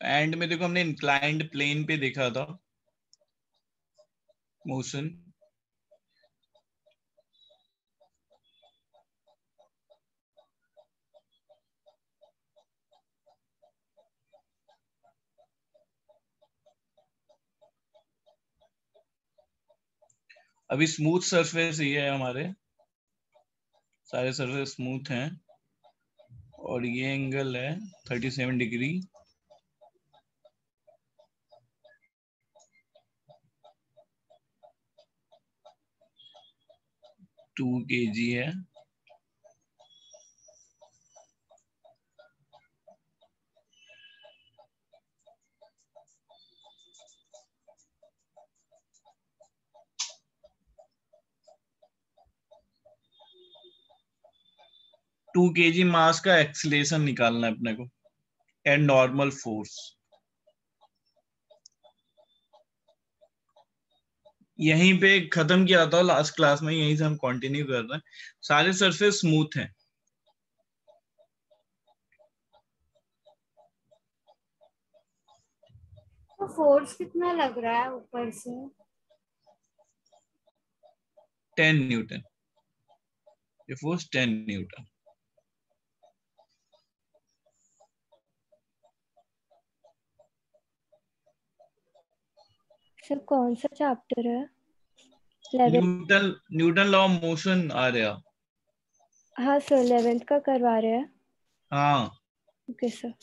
And में देखो हमने इंक्लाइंड प्लेन पे देखा था मोशन। अभी स्मूथ सरफेस ये है, हमारे सारे सरफेस स्मूथ हैं और ये एंगल है 37 डिग्री। टू kg है। टू kg मास का एक्सीलरेशन निकालना है अपने को एंड नॉर्मल फोर्स। यहीं पे खत्म किया था लास्ट क्लास में, यहीं से हम कंटिन्यू कर रहे हैं। सारे सरफेस स्मूथ हैं। तो फोर्स कितना लग रहा है ऊपर से? 10 न्यूटन। ये फोर्स 10 न्यूटन। सर कौन सा चैप्टर है? 11? न्यूटन लॉ ऑफ मोशन आ रहा। हाँ सर, 11th का करवा रहे हैं। हाँ। Okay sir.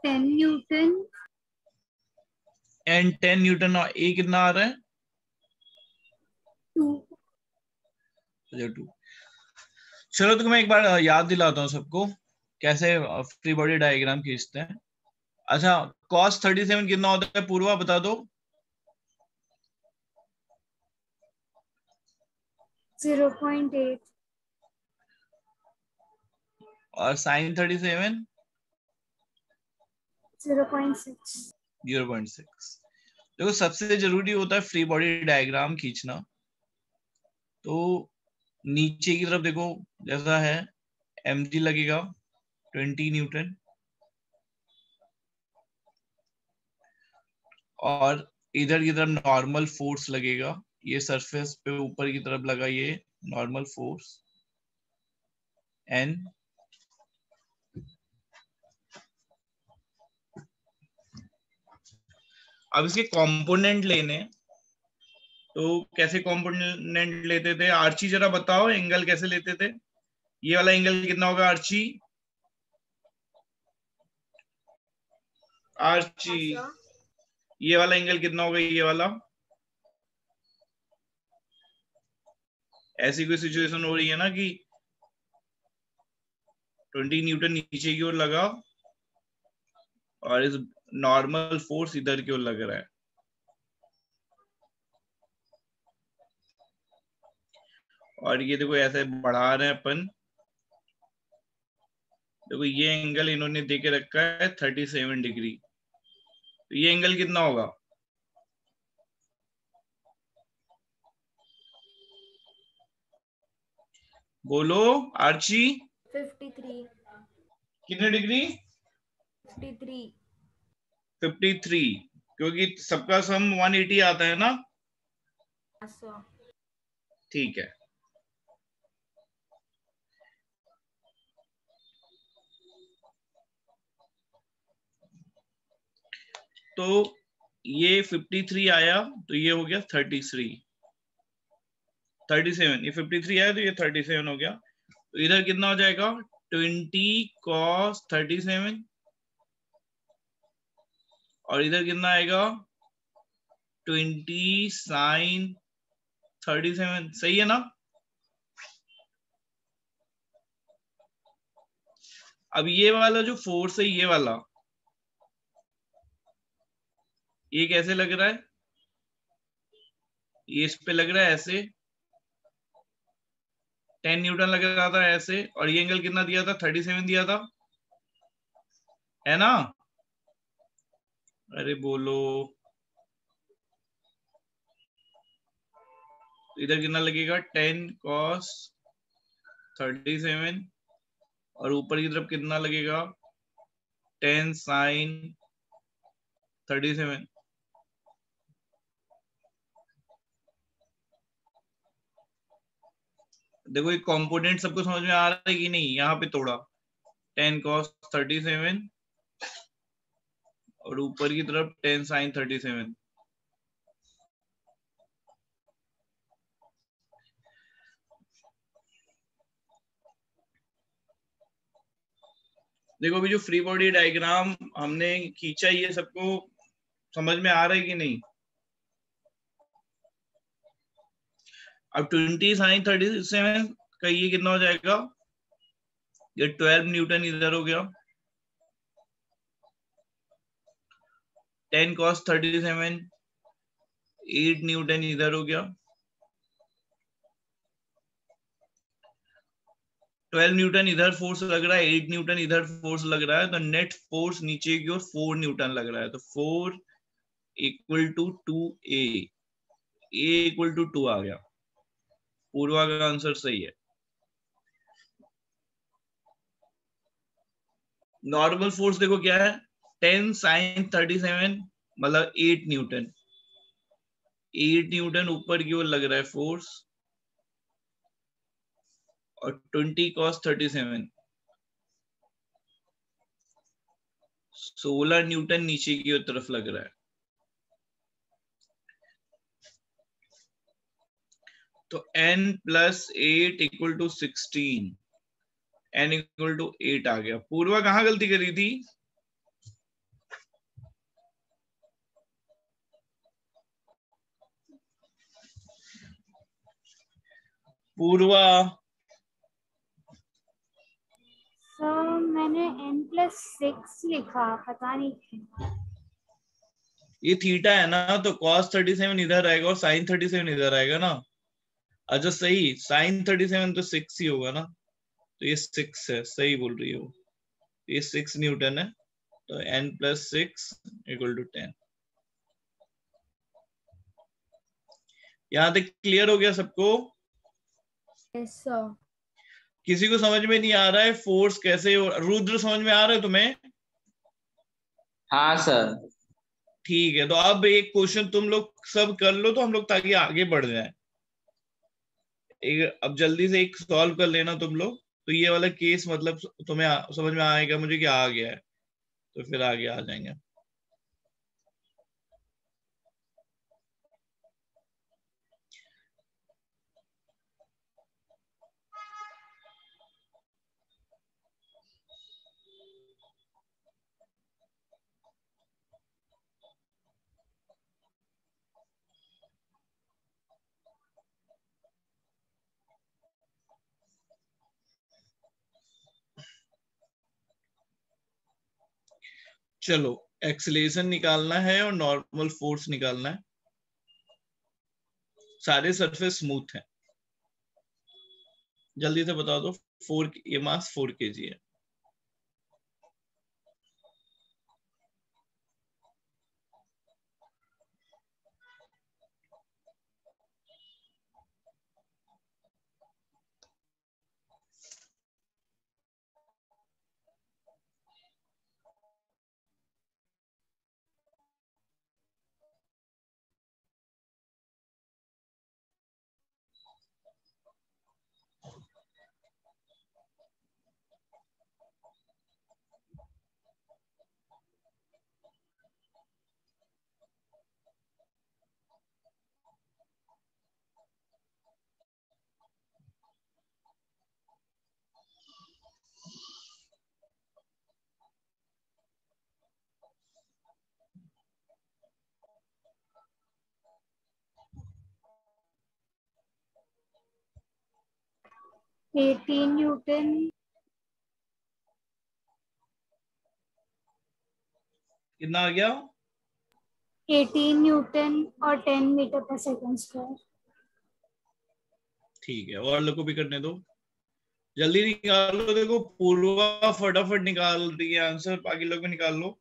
Ten Newton and 10 Newton. ए कितना आ रहा है? 2। टू। चलो तो मैं एक बार याद दिलाता हूँ सबको कैसे फ्री बॉडी डायग्राम खींचते हैं। अच्छा, cos 37 कितना होता है पूर्वा, बता दो। 0.8। और sin 37 0.6। 0.6। देखो सबसे जरूरी होता है फ्री बॉडी डायग्राम खींचना। तो नीचे की तरफ देखो जैसा है, mg लगेगा 20 न्यूटन, और इधर की तरफ नॉर्मल फोर्स लगेगा। ये सरफेस पे ऊपर की तरफ लगा ये नॉर्मल फोर्स n। अब इसके कंपोनेंट लेने, तो कैसे कंपोनेंट लेते थे आर्ची, जरा बताओ एंगल कैसे लेते थे। ये वाला एंगल कितना होगा आर्ची? आर्ची ये वाला एंगल कितना होगा? ये वाला, ऐसी कोई सिचुएशन हो रही है ना कि 20 न्यूटन नीचे की ओर लगा और इस नॉर्मल फोर्स इधर की ओर लग रहा है। और ये देखो ऐसे बढ़ा रहे हैं अपन। देखो ये एंगल इन्होंने दे के रखा है 37 डिग्री। तो ये एंगल कितना होगा? बोलो आर्ची। 53। कितने डिग्री? 53। 53, क्योंकि सबका सम 180 आता है ना। अच्छा। ठीक है, तो ये 53 आया तो ये हो गया 37, ये 53 आया तो ये 37 हो गया। तो इधर कितना हो जाएगा 20 cos 37 और इधर कितना आएगा 20 sin 37, सही है ना। अब ये वाला जो फोर्स है ये वाला, ये कैसे लग रहा है, ये इस पे लग रहा है ऐसे 10 न्यूटन लग रहा था ऐसे, और ये एंगल कितना दिया था 37 दिया था, है ना। अरे बोलो, इधर कितना लगेगा 10 cos 37 और ऊपर की तरफ कितना लगेगा 10 sin 37। देखो ये कंपोनेंट सबको समझ में आ रहा है कि नहीं, यहाँ पे तोड़ा 10 cos 37 और ऊपर की तरफ 10 sin 37। देखो अभी जो फ्री बॉडी डायग्राम हमने खींचा, ये सबको समझ में आ रहा है कि नहीं। अब 20 sin 37 का ये कितना हो जाएगा, ये 12 न्यूटन इधर हो गया, 10 cos 37 8 न्यूटन इधर हो गया, 12 न्यूटन इधर फोर्स लग रहा है, 8 न्यूटन इधर फोर्स लग रहा है, तो नेट फोर्स नीचे की ओर 4 न्यूटन लग रहा है। तो 4 equal to 2a, a equal to 2 आ गया। पूर्वा का आंसर सही है। नॉर्मल फोर्स देखो क्या है 10 sin 37 मतलब 8 न्यूटन, 8 न्यूटन ऊपर की ओर लग रहा है फोर्स, और 20 cos 37 16 न्यूटन नीचे की ओर तरफ लग रहा है। तो n plus 8 equal to 16, n equal to 8 आ गया। पूर्वा कहां गलती करी थी, पूर्वा। सर मैंने n+6 लिखा, पता नहीं क्यों। ये थीटा है ना, तो cos 37 इधर आएगा और sin 37 इधर आएगा ना। अच्छा सही, sin 37 तो 6 ही होगा ना, तो ये 6 है, सही बोल रही हो। ये 6 न्यूटन है, तो n प्लस 6 इक्वल टू 10। यहां तक क्लियर हो गया सबको। Yes sir. किसी को समझ में नहीं आ रहा है फोर्स कैसे, रुद्र समझ में आ रहा है तुम्हें। हाँ सर। ठीक है, तो अब एक क्वेश्चन तुम लोग सब कर लो तो हम लोग ताकि आगे बढ़ जाए। एक अब जल्दी से एक सॉल्व कर लेना तुम लोग, तो ये वाला केस मतलब तुम्हें समझ में आएगा मुझे कि आ गया है, तो फिर आगे आ जाएंगे। चलो, एक्सीलरेशन निकालना है और नॉर्मल फोर्स निकालना है। सारे सरफेस स्मूथ है, जल्दी से बता दो। ये मास 4 kg है। 18 न्यूटन। कितना आ गया? 18 न्यूटन और 10 मीटर पर सेकंड स्क्वायर। ठीक है, और लोग को भी करने दो, जल्दी निकालो। देखो पूर्वा फटाफट निकाल रही है आंसर, बाकी लोग भी निकाल लो।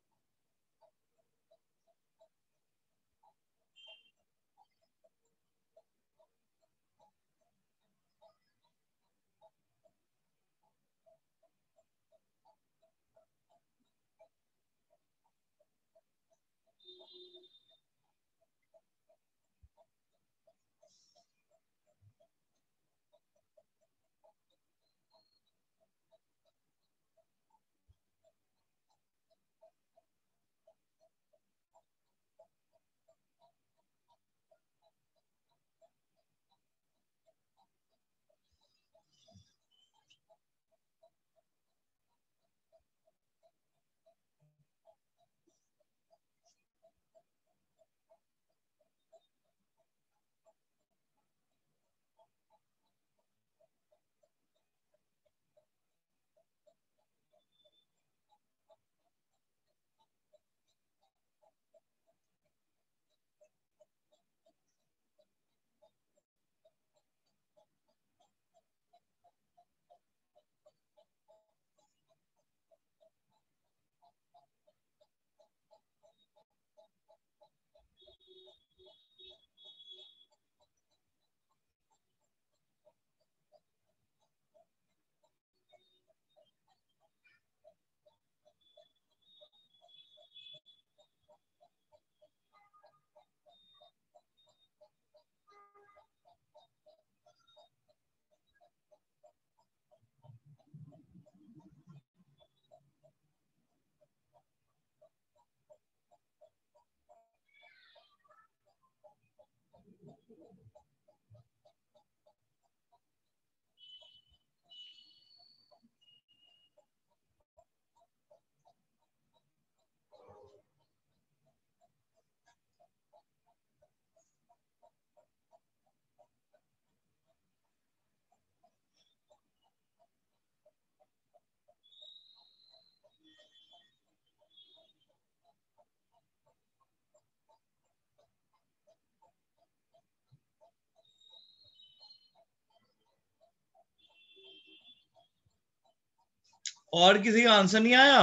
और किसी का आंसर नहीं आया?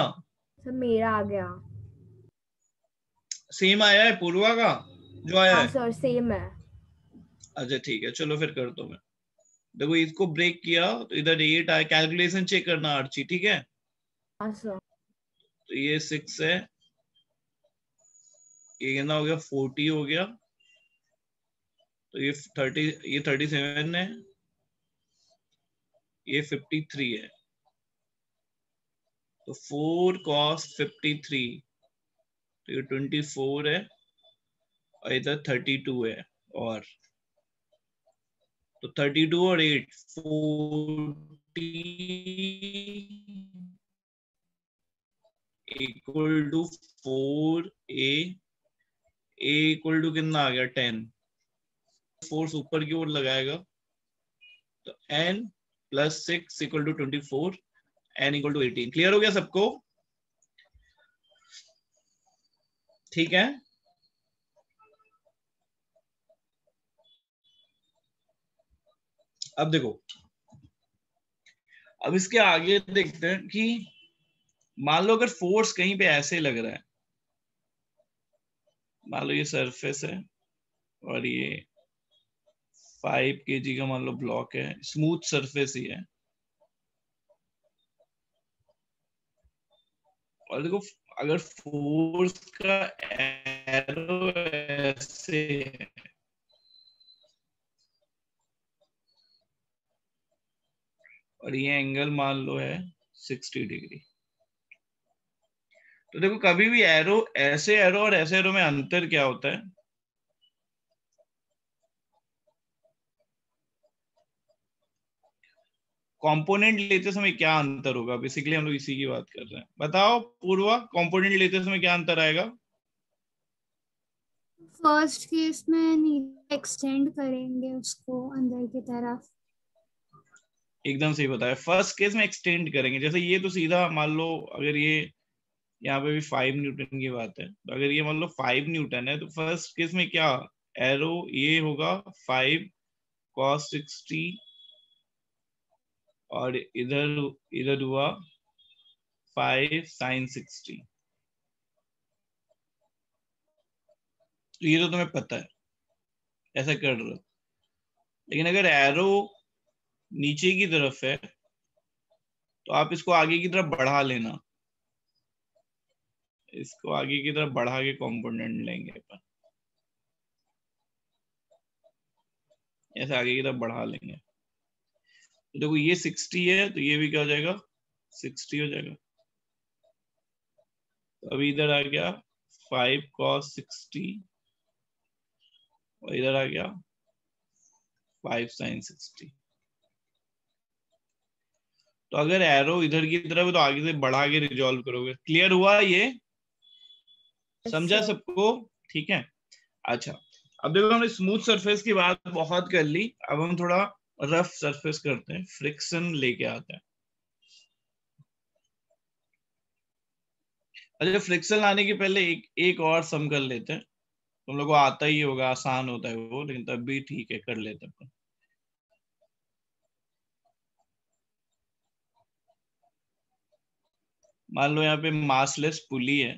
सर मेरा आ गया। सेम आया है पूर्वा का जो आया हाँ है? सर सेम है। अच्छा ठीक है, चलो फिर कर दो। मैं देखो इसको ब्रेक किया तो इधर 8 आया, कैलकुलेशन चेक करना आर्ची, ठीक है? हाँ सर। तो ये 6 है, ये कितना हो गया? 40 हो गया, तो ये 30, ये 37 है, ये 53 है। तो 4 cos 53, तो ये 24 है, और इधर 32 है। और तो 32 और 8 40 equal to 4a, a equal to कितना आ गया? 10। फोर्स ऊपर की ओर लगाएगा, तो n plus 6 equal to 24, n equal to 18। Clear हो गया सबको? ठीक है, अब देखो, अब इसके आगे देखते हैं कि मान लो अगर फोर्स कहीं पे ऐसे लग रहा है, मान लो ये सरफेस है और ये 5 kg का मान लो ब्लॉक है, स्मूथ सरफेस ही है, और देखो अगर फोर्स का एरो ऐसे है, और ये एंगल मान लो है 60 डिग्री, तो देखो कभी भी एरो, ऐसे एरो और ऐसे एरो में अंतर क्या होता है? कंपोनेंट लेते समय क्या अंतर होगा? बेसिकली हम लोग इसी की बात कर रहे हैं। बताओ पूर्वा, कंपोनेंट लेते समय क्या अंतर आएगा? फर्स्ट केस में नीचे एक्सटेंड करेंगे उसको अंदर की तरफ। एकदम सही बताया। फर्स्ट केस में एक्सटेंड करेंगे, जैसे ये तो सीधा मान लो, अगर ये यहाँ पे भी 5 न्यूटन की बात है, तो अगर ये मान लो 5 न्यूटन है, तो फर्स्ट केस में क्या एरो ये होगा 5 cos 60 और इधर इधर हुआ 5 sin 60। तो ये तो तुम्हें पता है, ऐसा कर रहे हो। लेकिन अगर एरो नीचे की तरफ है तो आप इसको आगे की तरफ बढ़ा लेना, इसको आगे की तरफ बढ़ा के कंपोनेंट लेंगे अपन, ऐसे आगे की तरफ बढ़ा लेंगे। तो देखो ये 60 है, तो ये भी क्या हो जाएगा 60 हो जाएगा। तो अभी इधर आ गया 5 cos 60 और इधर आ गया 5 sin 60। तो अगर एरो इधर की तरफ है तो आगे से बढ़ा के रिजॉल्व करोगे। क्लियर हुआ ये? समझा सबको? ठीक है। अच्छा, अब देखो हमने स्मूथ सरफेस की बात बहुत कर ली, अब हम थोड़ा रफ सरफेस करते हैं, फ्रिक्शन लेके आते हैं। अच्छा, फ्रिक्शन लाने के पहले एक और सम कर लेते हैं। तुम लोगों को आता ही होगा, आसान होता है वो, लेकिन तब भी ठीक है, कर लेते हैं। मान लो यहाँ पे मासलेस पुली है,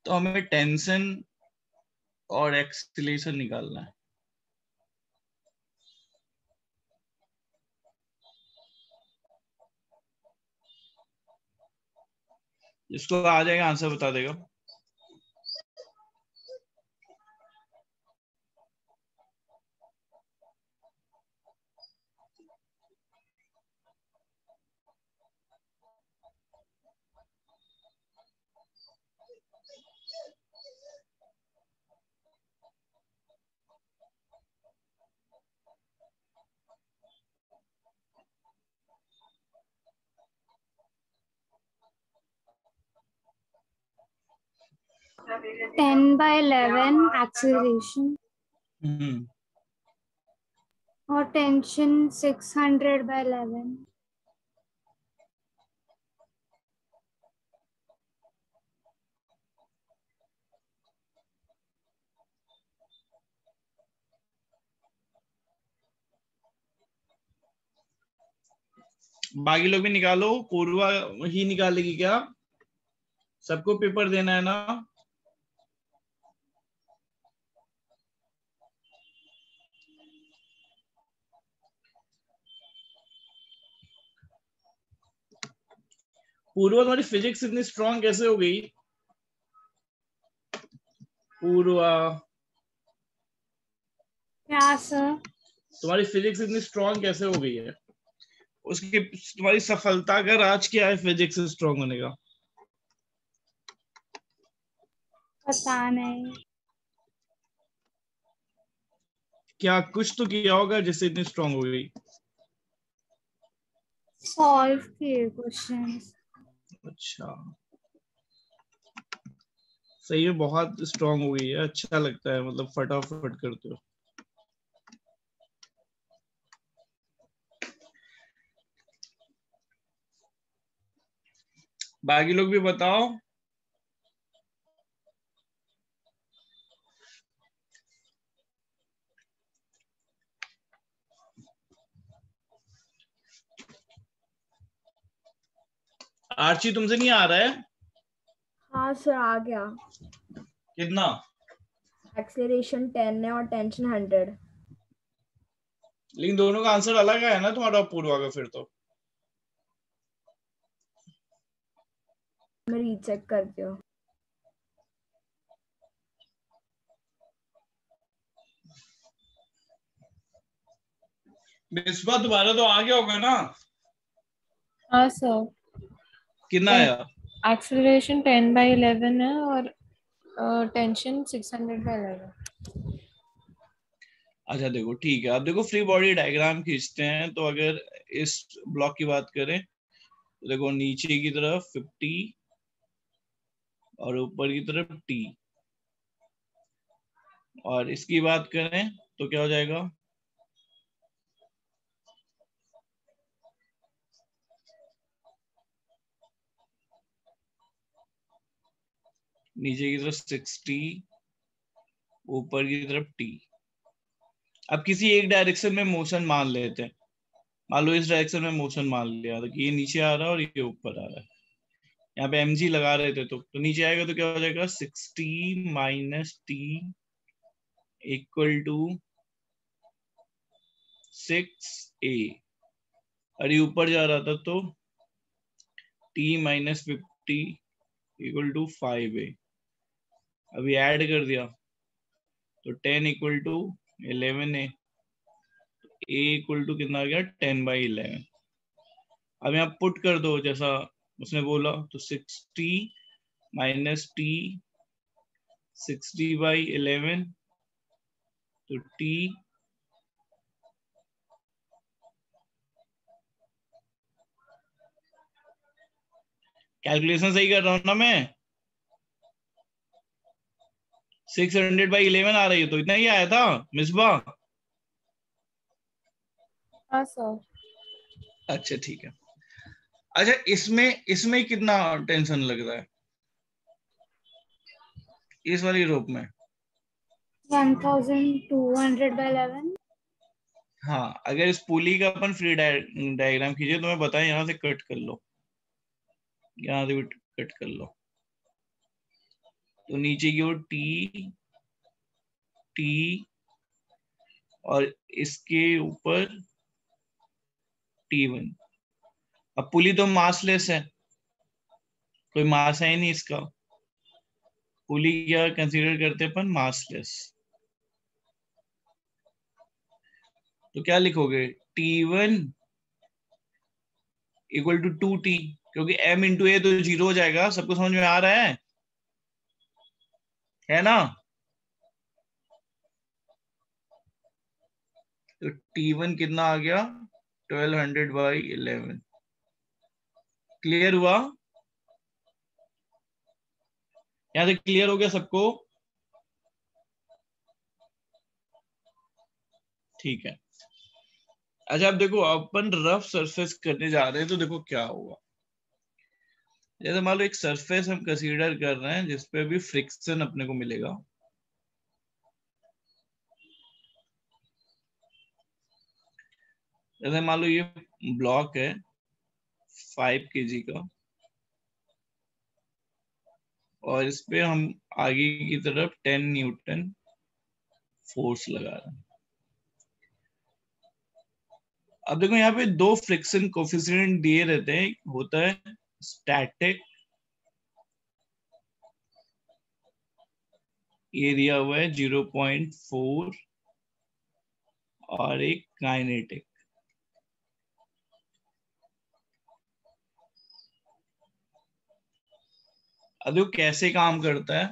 तो हमें टेंशन और एक्सीलरेशन निकालना है। जिसको आ जाएगा आंसर बता देगा। टेन बाय 11 एक्सीलरेशन और टेंशन 600 बाय 11। बाकी लोग भी निकालो। पूर्वा ही निकालेगी क्या? सबको पेपर देना है ना? पूर्वा, तुम्हारी फिजिक्स इतनी स्ट्रांग कैसे हो गई? पूर्वा, क्या सर? तुम्हारी फिजिक्स इतनी स्ट्रांग कैसे हो गई है? उसकी तुम्हारी सफलता का राज क्या है फिजिक्स स्ट्रांग होने का? पता नहीं। क्या कुछ तो किया होगा जिससे इतनी स्ट्रांग हो गई? सॉल्व किए क्वेश्चंस। अच्छा, सही है, बहुत स्ट्रांग हो गई है, अच्छा लगता है, मतलब फटाफट करते हो। बाकी लोग भी बताओ। आर्ची, तुमसे नहीं आ रहा है? हाँ सर, आ गया। कितना? एक्सेलरेशन 10 है और टेंशन 100। लेकिन दोनों का आंसर अलग है ना तुम्हारा पूर्वा का, फिर तो मैं रीचेक करती हूँ। बिस्वा, तुम्हारा तो आ गया होगा ना? हाँ सर। कितना आया? एक्सेलरेशन 10/11 है और टेंशन 600/11। अच्छा देखो ठीक है, अब देखो फ्री बॉडी डायग्राम खींचते हैं। तो अगर इस ब्लॉक की बात करें तो देखो नीचे की तरफ 50 और ऊपर की तरफ T, और इसकी बात करें तो क्या हो जाएगा, नीचे की तरफ 60, ऊपर की तरफ T। अब किसी एक डायरेक्शन में मोशन मान लेते हैं, मान लो इस डायरेक्शन में मोशन मान लिया तो कि ये नीचे आ रहा है और ये ऊपर आ रहा है। यहाँ पे mg लगा रहे थे तो नीचे आएगा तो क्या हो जाएगा, 60 minus T equal to 6a। और ये ऊपर जा रहा था तो T minus 50 equal to 5a। अभी ऐड कर दिया तो 10 equal to 11a, a equal to कितना आ गया, 10/11। अब यहाँ पुट कर दो जैसा उसने बोला, तो 60 माइनस T 60/11 तो T कैलकुलेशन सही कर रहा हूं ना मैं, 600/11 आ रही है, तो इतना ही आया था मिसबा। हाँ सर। अच्छा ठीक है। अच्छा इसमें इसमें कितना टेंशन लग रहा है इस वाली रोप में? 1200/11। हाँ, अगर इस पुली का अपन फ्री डायग्राम खींचे तो मैं बताएं, यहां से कट कर लो, यहां से भी कट कर लो, तो नीचे की ओर T T और इसके ऊपर T1। अब पुली तो मासलेस है, कोई मास है ही नहीं इसका, पुली क्या कंसीडर करते हैं अपन, मासलेस। तो क्या लिखोगे, T1 इक्वल टू 2T, क्योंकि M इंटू ए तो 0 हो जाएगा। सबको समझ में आ रहा है ना? तो T1 कितना आ गया, 1200/11। क्लियर हुआ? यहां से क्लियर हो गया सबको? ठीक है। अच्छा अब देखो, अपन रफ सरफेस करने जा रहे हैं, तो देखो क्या होगा। जैसे मान लो एक सरफेस हम कंसीडर कर रहे हैं जिसपे भी फ्रिक्शन अपने को मिलेगा। जैसे मान लो ये ब्लॉक है 5 kg का, और इस पे हम आगे की तरफ 10 न्यूटन फोर्स लगा रहे हैं। अब देखो यहाँ पे दो फ्रिक्शन कोफिशिएंट दिए रहते हैं, एक होता है स्टैटिक, ये दिया हुआ है 0.4, और एक काइनेटिक। अब देखो कैसे काम करता है।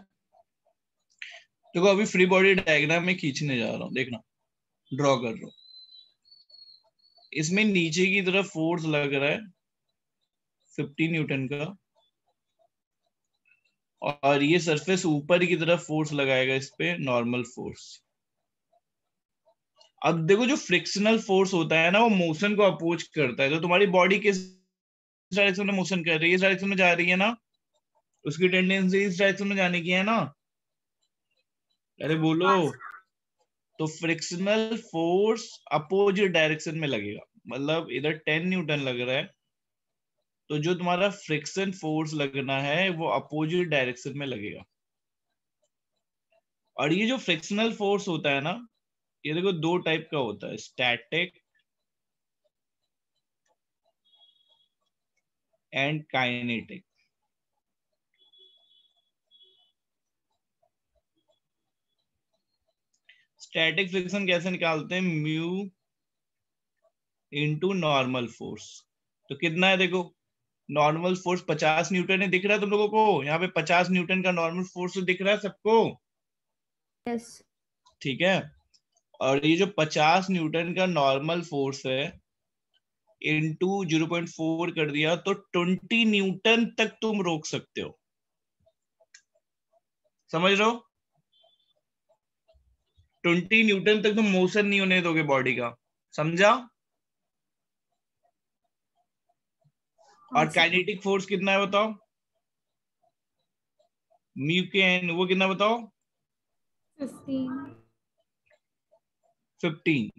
देखो अभी फ्री बॉडी डायग्राम में खींचने जा रहा हूं, देखना, ड्रॉ कर रहा हूं। इसमें नीचे की तरफ फोर्स लग रहा है 50 न्यूटन का, और ये सरफेस ऊपर की तरफ फोर्स लगाएगा इस पे, नॉर्मल फोर्स। अब देखो जो फ्रिक्शनल फोर्स होता है ना, वो मोशन को अपोज करता है। तो तुम्हारी बॉडी किस डायरेक्शन में मोशन कर रही है, इस डायरेक्शन में जा रही है ना, उसकी टेंडेंसी इस डायरेक्शन में जाने की है ना। अरे बोलो। तो फ्रिक्शनल फोर्स अपोजिट डायरेक्शन में लगेगा, मतलब इधर 10 न्यूटन लग रहा है, तो जो तुम्हारा फ्रिक्शन फोर्स लगना है वो अपोजिट डायरेक्शन में लगेगा। और ये जो फ्रिक्शनल फोर्स होता है ना, ये देखो दो टाइप का होता है, static and kinetic. Static friction कैसे निकालते हैं, म्यू इनटू नॉर्मल फोर्स। तो कितना है देखो, नॉर्मल फोर्स 50 न्यूटन है, दिख रहा है तुम लोगों को? यहाँ पे 50 न्यूटन का नॉर्मल फोर्स दिख रहा है सबको? यस। ठीक है, और ये जो 50 न्यूटन का नॉर्मल फोर्स है इनटू 0.4 कर दिया तो 20 न्यूटन तक तुम रोक सकते हो। समझ रहे हो? 20 न्यूटन तक तुम मोशन नहीं होने दोगे बॉडी का, समझा? और काइनेटिक फोर्स कितना है बताओ? म्यू के एन वो कितना बताओ? 15।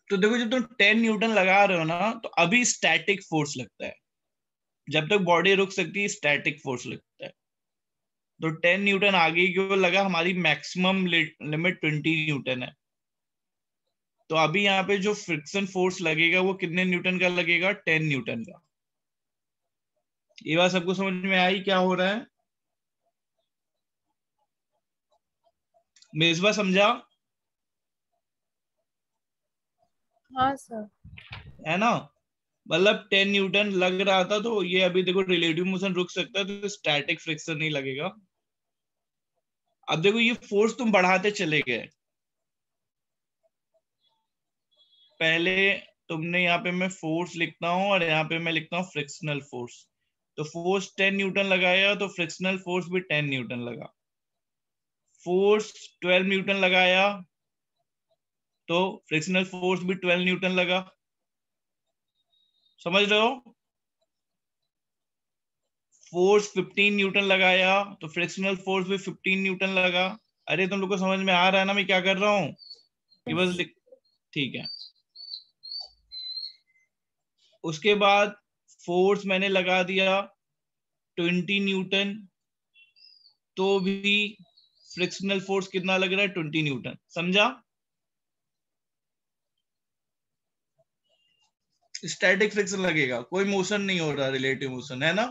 तो देखो जब तुम 10 न्यूटन लगा रहे हो ना तो अभी स्टैटिक फोर्स लगता है, जब तक बॉडी रुक सकती है स्टैटिक फोर्स लगता है। तो 10 न्यूटन आगे क्यों लगा? हमारी मैक्सिमम लिमिट 20 न्यूटन है। तो अभी यहाँ पे जो फ्रिक्शन फोर्स लगेगा वो कितने न्यूटन का लगेगा? 10 न्यूटन का। ये बात सबको समझ में आई क्या हो रहा है? मेजबा समझा? हाँ सर। है ना? मतलब 10 न्यूटन लग रहा था तो ये अभी देखो रिलेटिव मोशन रुक सकता है, तो स्टैटिक फ्रिक्शन नहीं लगेगा। अब देखो ये फोर्स तुम बढ़ाते चले गए, पहले तुमने यहाँ पे मैं फोर्स लिखता हूं और यहाँ पे मैं लिखता हूँ फ्रिक्शनल फोर्स। तो फोर्स 10 न्यूटन लगाया तो फ्रिक्शनल फोर्स भी 10 न्यूटन लगा। फोर्स 12 न्यूटन लगाया तो फ्रिक्शनल फोर्स भी 12 न्यूटन लगा। समझ रहे हो? फोर्स 15 न्यूटन लगाया तो फ्रिक्शनल फोर्स भी 15 न्यूटन लगा। अरे तुम लोग को समझ में आ रहा है ना मैं क्या कर रहा हूँ? ये बस ठीक है। उसके बाद फोर्स मैंने लगा दिया 20 न्यूटन, तो भी फ्रिक्शनल फोर्स कितना लग रहा है? 20 न्यूटन। समझा? स्टैटिक फ्रिक्शन लगेगा, कोई मोशन नहीं हो रहा, रिलेटिव मोशन है ना।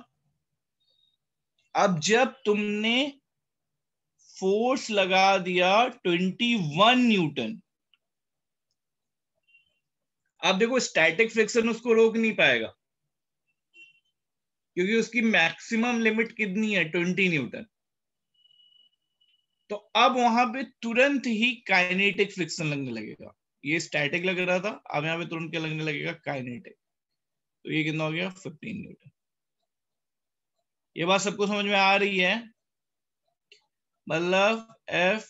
अब जब तुमने फोर्स लगा दिया 21 न्यूटन, अब देखो स्टैटिक फ्रिक्शन उसको रोक नहीं पाएगा क्योंकि उसकी मैक्सिमम लिमिट कितनी है? 20 न्यूटन। तो अब वहां पे तुरंत ही काइनेटिक फ्रिक्शन लगने लगेगा। ये स्टैटिक लग रहा था, अब यहाँ पे तुरंत क्या लगने लगेगा? काइनेटिक। तो ये कितना हो गया? 15 न्यूटन। ये बात सबको समझ में आ रही है? मतलब F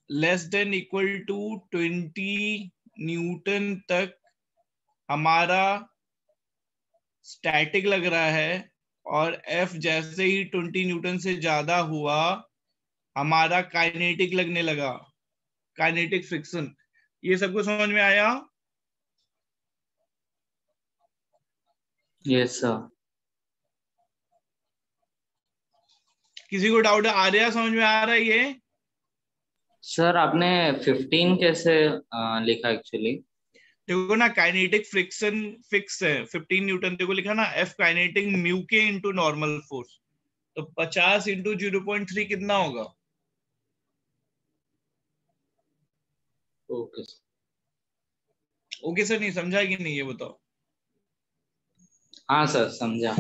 less than equal to 20 newton तक हमारा स्टैटिक लग रहा है, और F जैसे ही 20 न्यूटन से ज्यादा हुआ हमारा काइनेटिक लगने लगा, काइनेटिक फ्रिक्शन। ये सबको समझ में आया? Yes sir. किसी को डाउट आ रहा है? समझ में आ रहा है ये? सर आपने 15 कैसे लिखा एक्चुअली? देखो ना काइनेटिक फ्रिक्शन फिक्स है 15 न्यूटन, देखो लिखा ना F काइनेटिक म्यू के इंटू नॉर्मल फोर्स। तो 50 इंटू 0.3 कितना होगा? ओके ओके सर, नहीं समझा कि नहीं ये बताओ? हाँ सर समझा।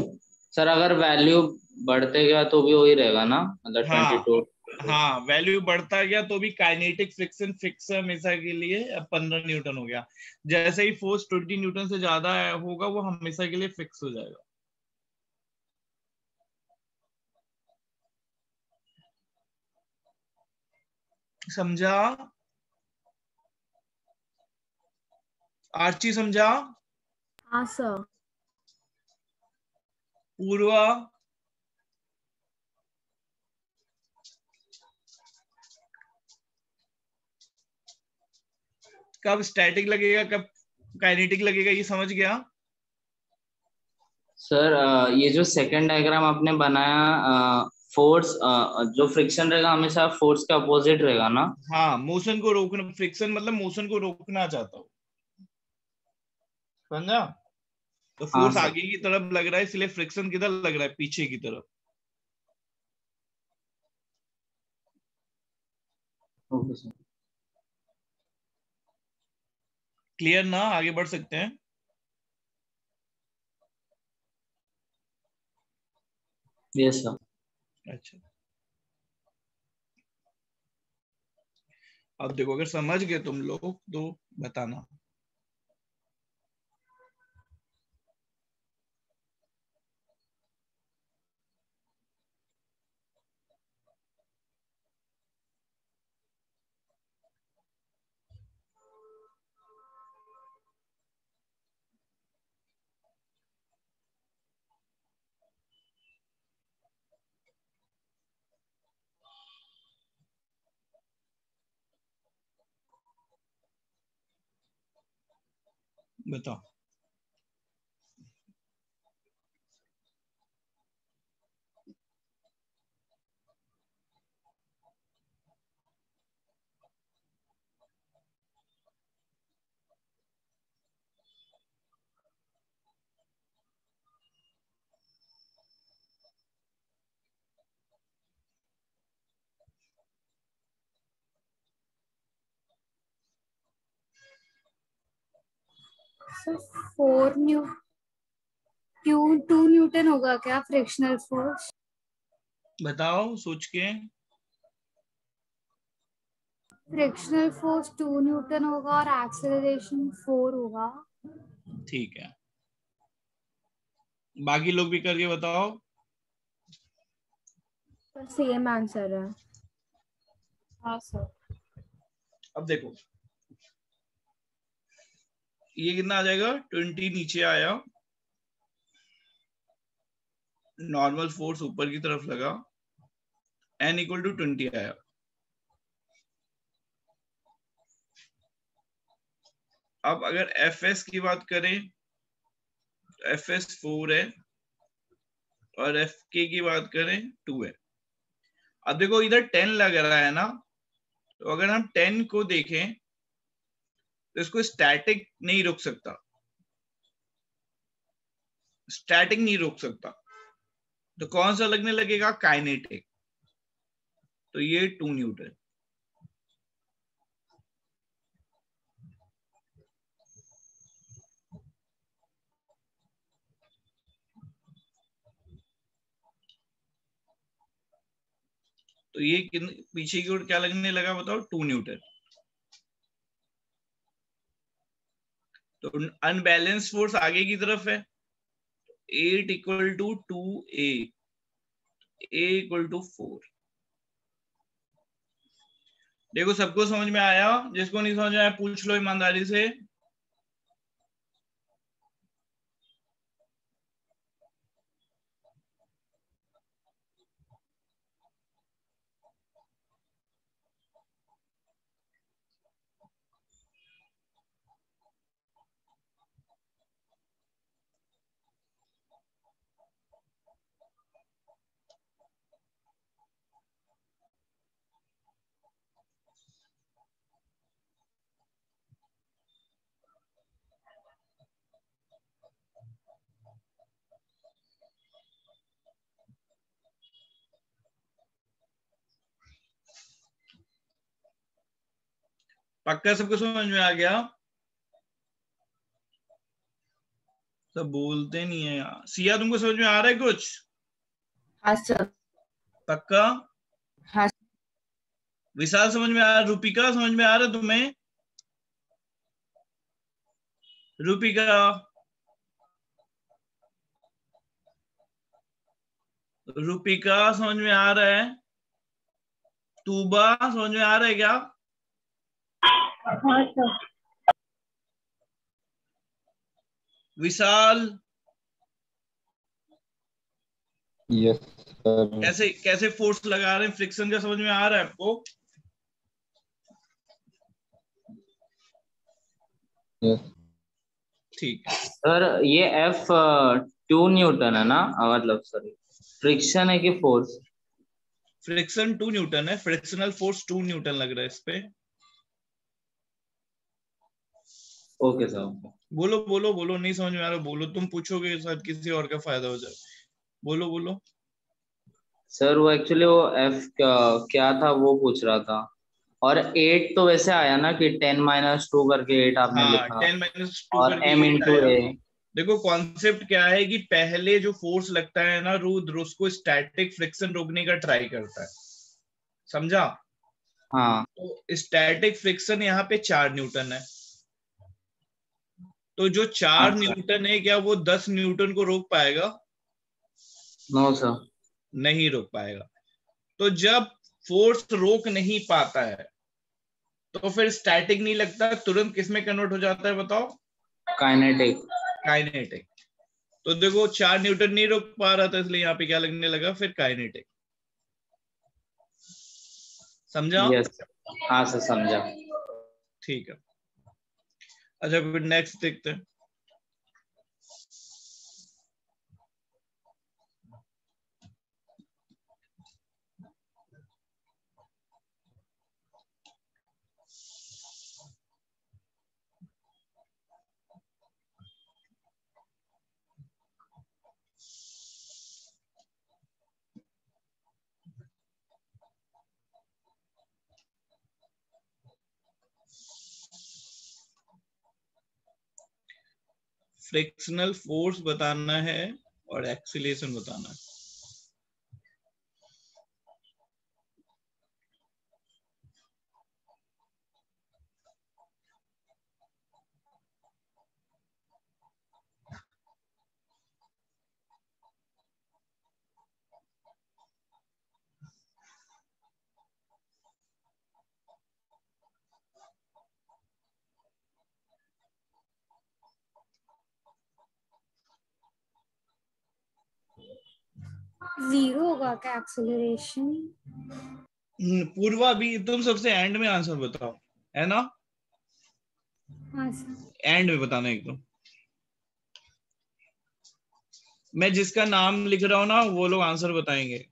सर अगर वैल्यू बढ़ते गया तो भी वही रहेगा ना, मतलब हाँ 22? हाँ, वैल्यू बढ़ता गया तो भी काइनेटिक फ्रिक्शन फिक्स है हमेशा के लिए। अब 15 न्यूटन हो गया, जैसे ही फोर्स 20 न्यूटन से ज्यादा होगा वो हमेशा के लिए फिक्स हो जाएगा। समझा? आर्ची समझा? हाँ सर। पूर्वा? कब स्टैटिक लगेगा कब काइनेटिक लगेगा ये समझ गया? सर ये जो सेकंड डायग्राम आपने बनाया, फोर्स जो फ्रिक्शन रहेगा हमेशा फोर्स के अपोजिट रहेगा ना? हाँ, मोशन को रोकना, फ्रिक्शन मतलब मोशन को रोकना चाहता हूँ। समझा? तो हाँ फोर्स सर। आगे की तरफ लग रहा है इसलिए फ्रिक्शन किधर लग रहा है? पीछे की तरफ। Okay sir. क्लियर ना, आगे बढ़ सकते हैं? Yes sir. अच्छा, अब देखो अगर समझ गए तुम लोग तो बताना। बताओ। सर 2 न्यूटन होगा क्या फ्रिक्शनल फोर्स? बताओ सोच के। फ्रिक्शनल फोर्स 2 न्यूटन होगा और एक्सेलरेशन 4 होगा। ठीक है, बाकी लोग भी करके बताओ। सेम आंसर है। हाँ सर। अब देखो ये कितना आ जाएगा, 20 नीचे आया, नॉर्मल फोर्स ऊपर की तरफ लगा, n इक्वल टू 20 आया। अब अगर Fs की बात करें तो Fs 4 है और Fk की बात करें 2 है। अब देखो इधर 10 लग रहा है ना, तो अगर हम 10 को देखें तो इसको स्टैटिक नहीं रोक सकता, स्टैटिक नहीं रोक सकता, तो कौन सा लगने लगेगा, काइनेटिक। तो ये 2 न्यूटन। तो ये पीछे की ओर क्या लगने लगा बताओ, 2 न्यूटन। तो अनबैलेंस फोर्स आगे की तरफ है, 8 equal to 2a, a equal to 4। देखो सबको समझ में आया? जिसको नहीं समझ में आया पूछ लो ईमानदारी से। पक्का सबको समझ में आ गया? सब बोलते नहीं है यार। सिया तुमको समझ में आ रहा है कुछ? हाँ सर। पक्का? हाँ। विशाल समझ में आ रहा? रूपिका समझ में आ रहा तुम्हें? रूपिका, रूपिका समझ में आ रहा है? तूबा समझ में आ रहा है क्या? हाँ सर। विशाल यस सर। कैसे कैसे फोर्स लगा रहे हैं, फ्रिक्शन का समझ में आ रहा है आपको? यस ठीक है। सर ये F 2 न्यूटन है ना, मतलब सॉरी फ्रिक्शन है कि फोर्स? फ्रिक्शन 2 न्यूटन है, फ्रिक्शनल फोर्स 2 न्यूटन लग रहा है इस पे। Okay sir. बोलो बोलो बोलो, नहीं समझ में आ रहा बोलो, तुम पूछोगे शायद किसी और का फायदा हो जाए। बोलो बोलो। सर वो एक्चुअली वो F क्या था वो पूछ रहा था। और 8 तो वैसे आया ना कि 10 - 2 करके 8 आपने हाँ, लिखा, 10 - 2 और करके m 8 इंटू आया। ए। देखो कॉन्सेप्ट क्या है कि पहले जो फोर्स लगता है ना रुद्र, उसको स्टैटिक फ्रिक्शन रोकने का ट्राई करता है, समझा? हाँ तो स्टैटिक फ्रिक्शन यहाँ पे 4 न्यूटन है, तो जो 4 अच्छा, न्यूटन है क्या वो 10 न्यूटन को रोक पाएगा? No sir. नहीं रोक पाएगा। तो जब फोर्स रोक नहीं पाता है तो फिर स्टैटिक नहीं लगता, तुरंत किस में कन्वर्ट हो जाता है बताओ? काइनेटिक। काइनेटिक। तो देखो 4 न्यूटन नहीं रोक पा रहा था, इसलिए यहाँ पे क्या लगने लगा फिर? काइनेटिक। समझा? यस, हाँ सर समझा। ठीक है। अच्छा फिर नेक्स्ट देखते हैं। फ्रिक्शनल फोर्स बताना है और एक्सीलरेशन बताना है। जीरो होगा क्या एक्सेलरेशन? पूर्वा भी तुम सबसे एंड में आंसर बताओ, है ना? हाँ सर। एंड में बताना एकदम। मैं जिसका नाम लिख रहा हूं ना वो लोग आंसर बताएंगे।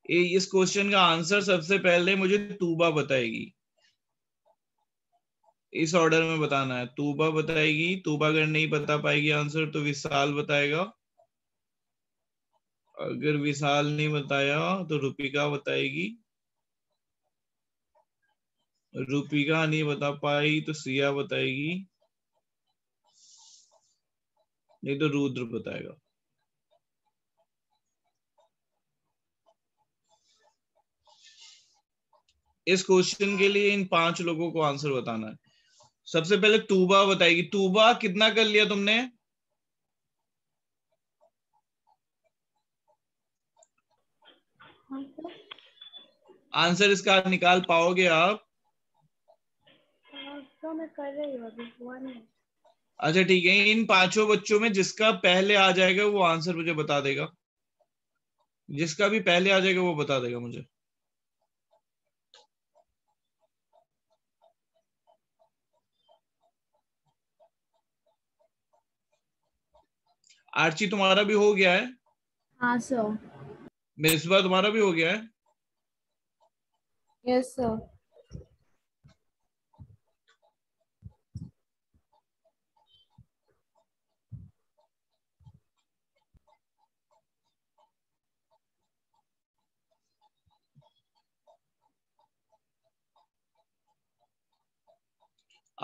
इस क्वेश्चन का आंसर सबसे पहले मुझे तूबा बताएगी, इस ऑर्डर में बताना है। तूबा बताएगी, तूबा अगर नहीं बता पाएगी आंसर तो विशाल बताएगा, अगर विशाल नहीं बताया तो रुपिका बताएगी, रुपिका नहीं बता पाई तो सिया बताएगी, नहीं तो रुद्र बताएगा। इस क्वेश्चन के लिए इन 5 लोगों को आंसर बताना है। सबसे पहले तूबा बताएगी। तूबा कितना कर लिया तुमने? हाँ सर। आंसर इसका निकाल पाओगे आप? तो मैं कर रही हूँ अभी, हुआ नहीं। अच्छा ठीक है, इन 5 बच्चों में जिसका पहले आ जाएगा वो आंसर मुझे बता देगा, जिसका भी पहले आ जाएगा वो बता देगा मुझे। आर्ची तुम्हारा भी हो गया है? हाँ सर। मिसबा तुम्हारा भी हो गया है? Yes sir.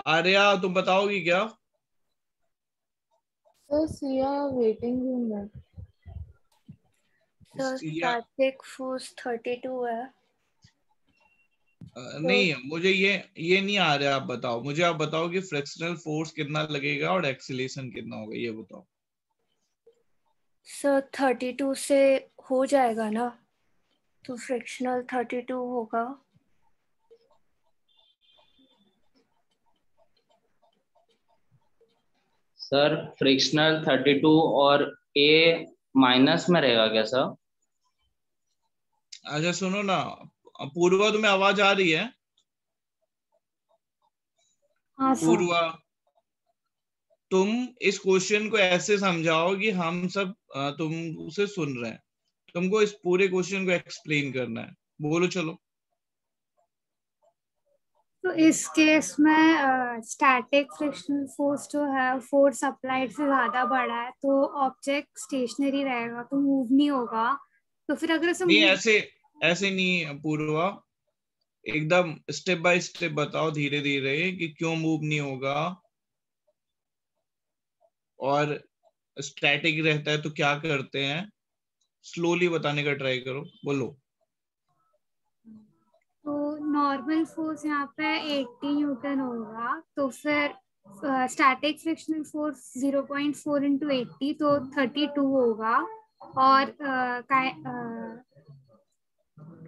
आर्या तुम बताओगी क्या? सर सिया वेटिंग रूम में। सर सिया स्टैटिक फोर्स 32 है। नहीं, मुझे ये नहीं आ रहा। आप बताओ मुझे, आप बताओ कि फ्रिक्शनल फोर्स कितना लगेगा और एक्सीलरेशन कितना होगा, ये बताओ। सर 32 से हो जाएगा ना, तो फ्रिक्शनल 32 होगा। सर फ्रिक्शनल 32 और ए माइनस में रहेगा क्या सर? अच्छा सुनो ना, पूर्वा तुम्हें आवाज आ रही है? हाँ सर। पूर्वा, तुम इस क्वेश्चन को ऐसे समझाओ कि हम सब तुम उसे सुन रहे हैं, तुमको इस पूरे क्वेश्चन को एक्सप्लेन करना है। बोलो चलो। तो इस केस में स्टैटिक फ्रिक्शनल फोर्स जो है फोर्स अप्लाइड से ज्यादा बड़ा है, तो ऑब्जेक्ट स्टेशनरी रहेगा, तो मूव नहीं होगा। तो फिर अगर उसे नहीं मूव, ऐसे ऐसे नहीं पूर्वा, एकदम स्टेप बाय स्टेप बताओ धीरे धीरे कि क्यों मूव नहीं होगा, और स्टैटिक रहता है तो क्या करते हैं, स्लोली बताने का ट्राई करो, बोलो। तो नॉर्मल फोर्स यहाँ पे 80 न्यूटन होगा, तो फिर स्टैटिक फ्रिक्शनल फोर्स 0.4 इंटू 80 तो 32 होगा, और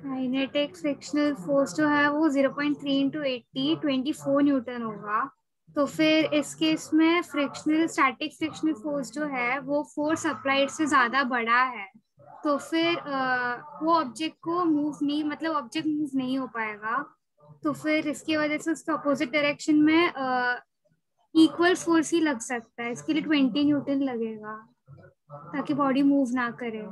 काइनेटिक फ्रिक्शनल फोर्स जो है वो 0.3 इंटू 80 24 न्यूटन होगा। तो फिर इस केस में फ्रिक्शनल स्टैटिक फ्रिक्शनल फोर्स जो है वो फोर्स अप्लाइड से ज्यादा बड़ा है, तो फिर वो ऑब्जेक्ट को मूव नहीं, मतलब ऑब्जेक्ट मूव नहीं हो पाएगा। तो फिर इसकी वजह से उसके अपोजिट डायरेक्शन में इक्वल फोर्स ही लग सकता है, इसके लिए 20 न्यूटन लगेगा ताकि बॉडी मूव ना करे।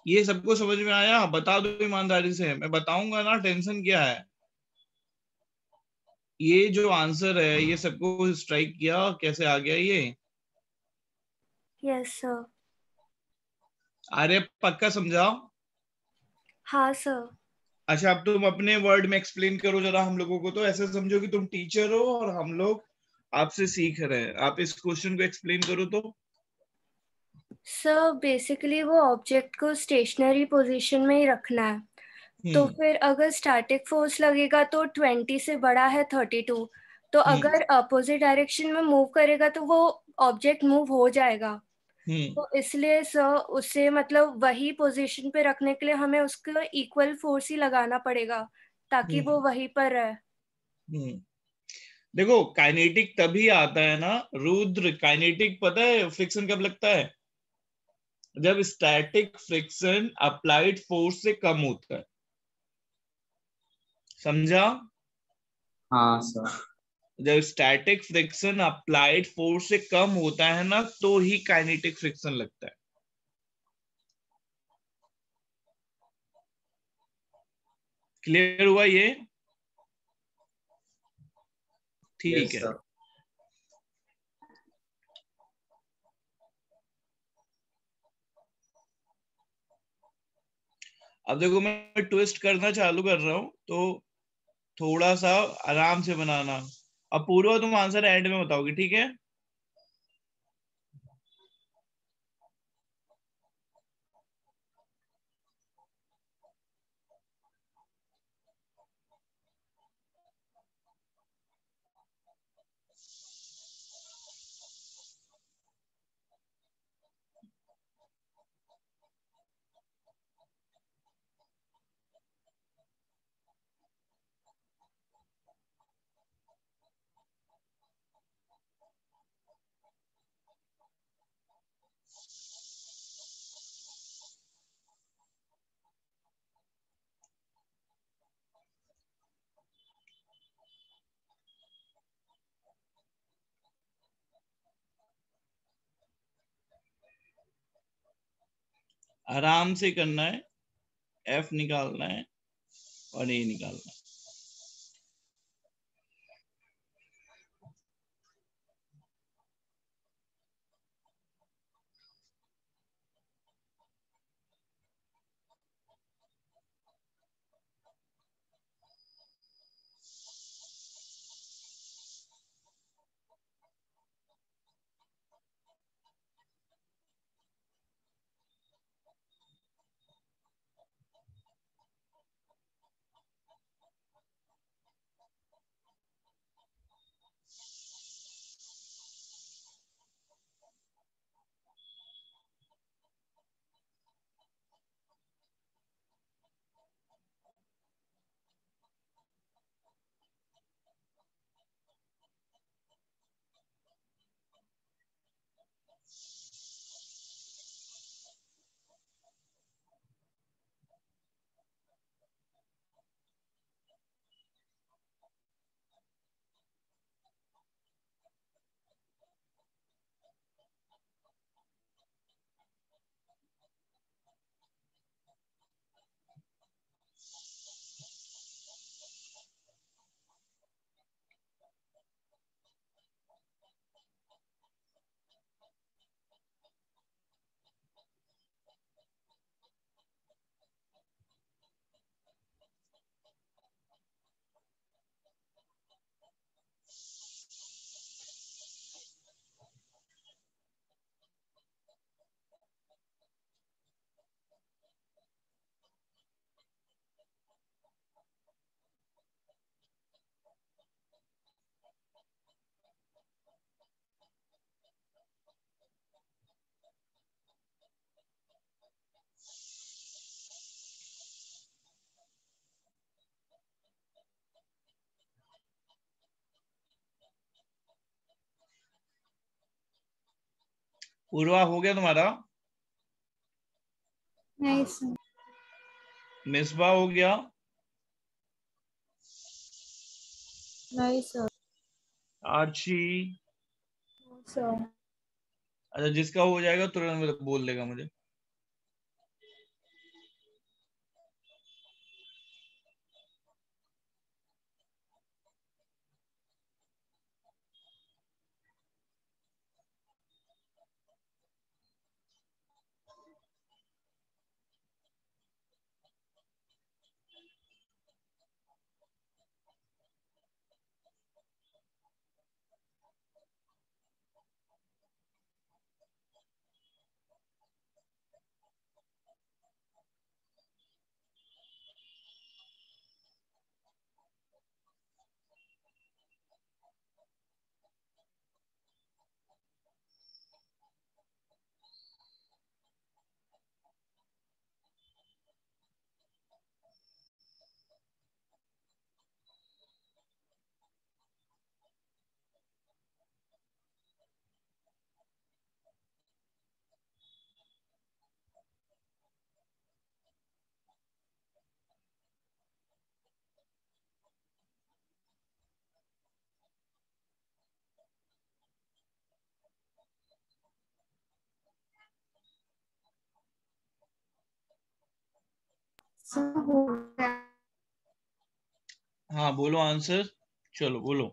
ये सबको समझ में आया? बता दो ईमानदारी से, मैं बताऊंगा ना, टेंशन क्या है। ये जो आंसर है ये सबको स्ट्राइक किया, कैसे आ गया ये? Yes sir. अरे पक्का समझाओ। हाँ सर। अच्छा, अब तुम अपने वर्ड में एक्सप्लेन करो जरा हम लोगों को। तो ऐसे समझो कि तुम टीचर हो और हम लोग आपसे सीख रहे हैं। आप इस क्वेश्चन को एक्सप्लेन करो तो। सर बेसिकली वो ऑब्जेक्ट को स्टेशनरी पोजीशन में ही रखना है, तो फिर अगर स्टैटिक फोर्स लगेगा तो 20 से बड़ा है 32, तो अगर अपोजिट डायरेक्शन में मूव करेगा तो वो ऑब्जेक्ट मूव हो जाएगा। तो इसलिए सर उसे मतलब वही पोजीशन पे रखने के लिए हमें उसको इक्वल फोर्स ही लगाना पड़ेगा ताकि वो वहीं पर रहे। देखो काइनेटिक तभी आता है ना रुद्र, काइनेटिक पता है फ्रिक्शन कब लगता है? जब स्टैटिक फ्रिक्शन अप्लाइड फोर्स से कम होता है, समझा? हाँ सर। जब स्टैटिक फ्रिक्शन अप्लाइड फोर्स से कम होता है ना, तो ही काइनेटिक फ्रिक्शन लगता है। क्लियर हुआ ये? ठीक है। सर। अब देखो मैं ट्विस्ट करना चालू कर रहा हूं, तो थोड़ा सा आराम से बनाना। अब पूरा तुम आंसर एंड में बताओगे, ठीक है? आराम से करना है, एफ निकालना है और ए निकालना है। पूर्वा हो गया तुम्हारा? नहीं सर। मिसबा हो गया? नहीं सर। आर्ची? सर अच्छा, जिसका हो जाएगा तुरंत बोल देगा मुझे। सर हो गया। हाँ बोलो आंसर, चलो बोलो,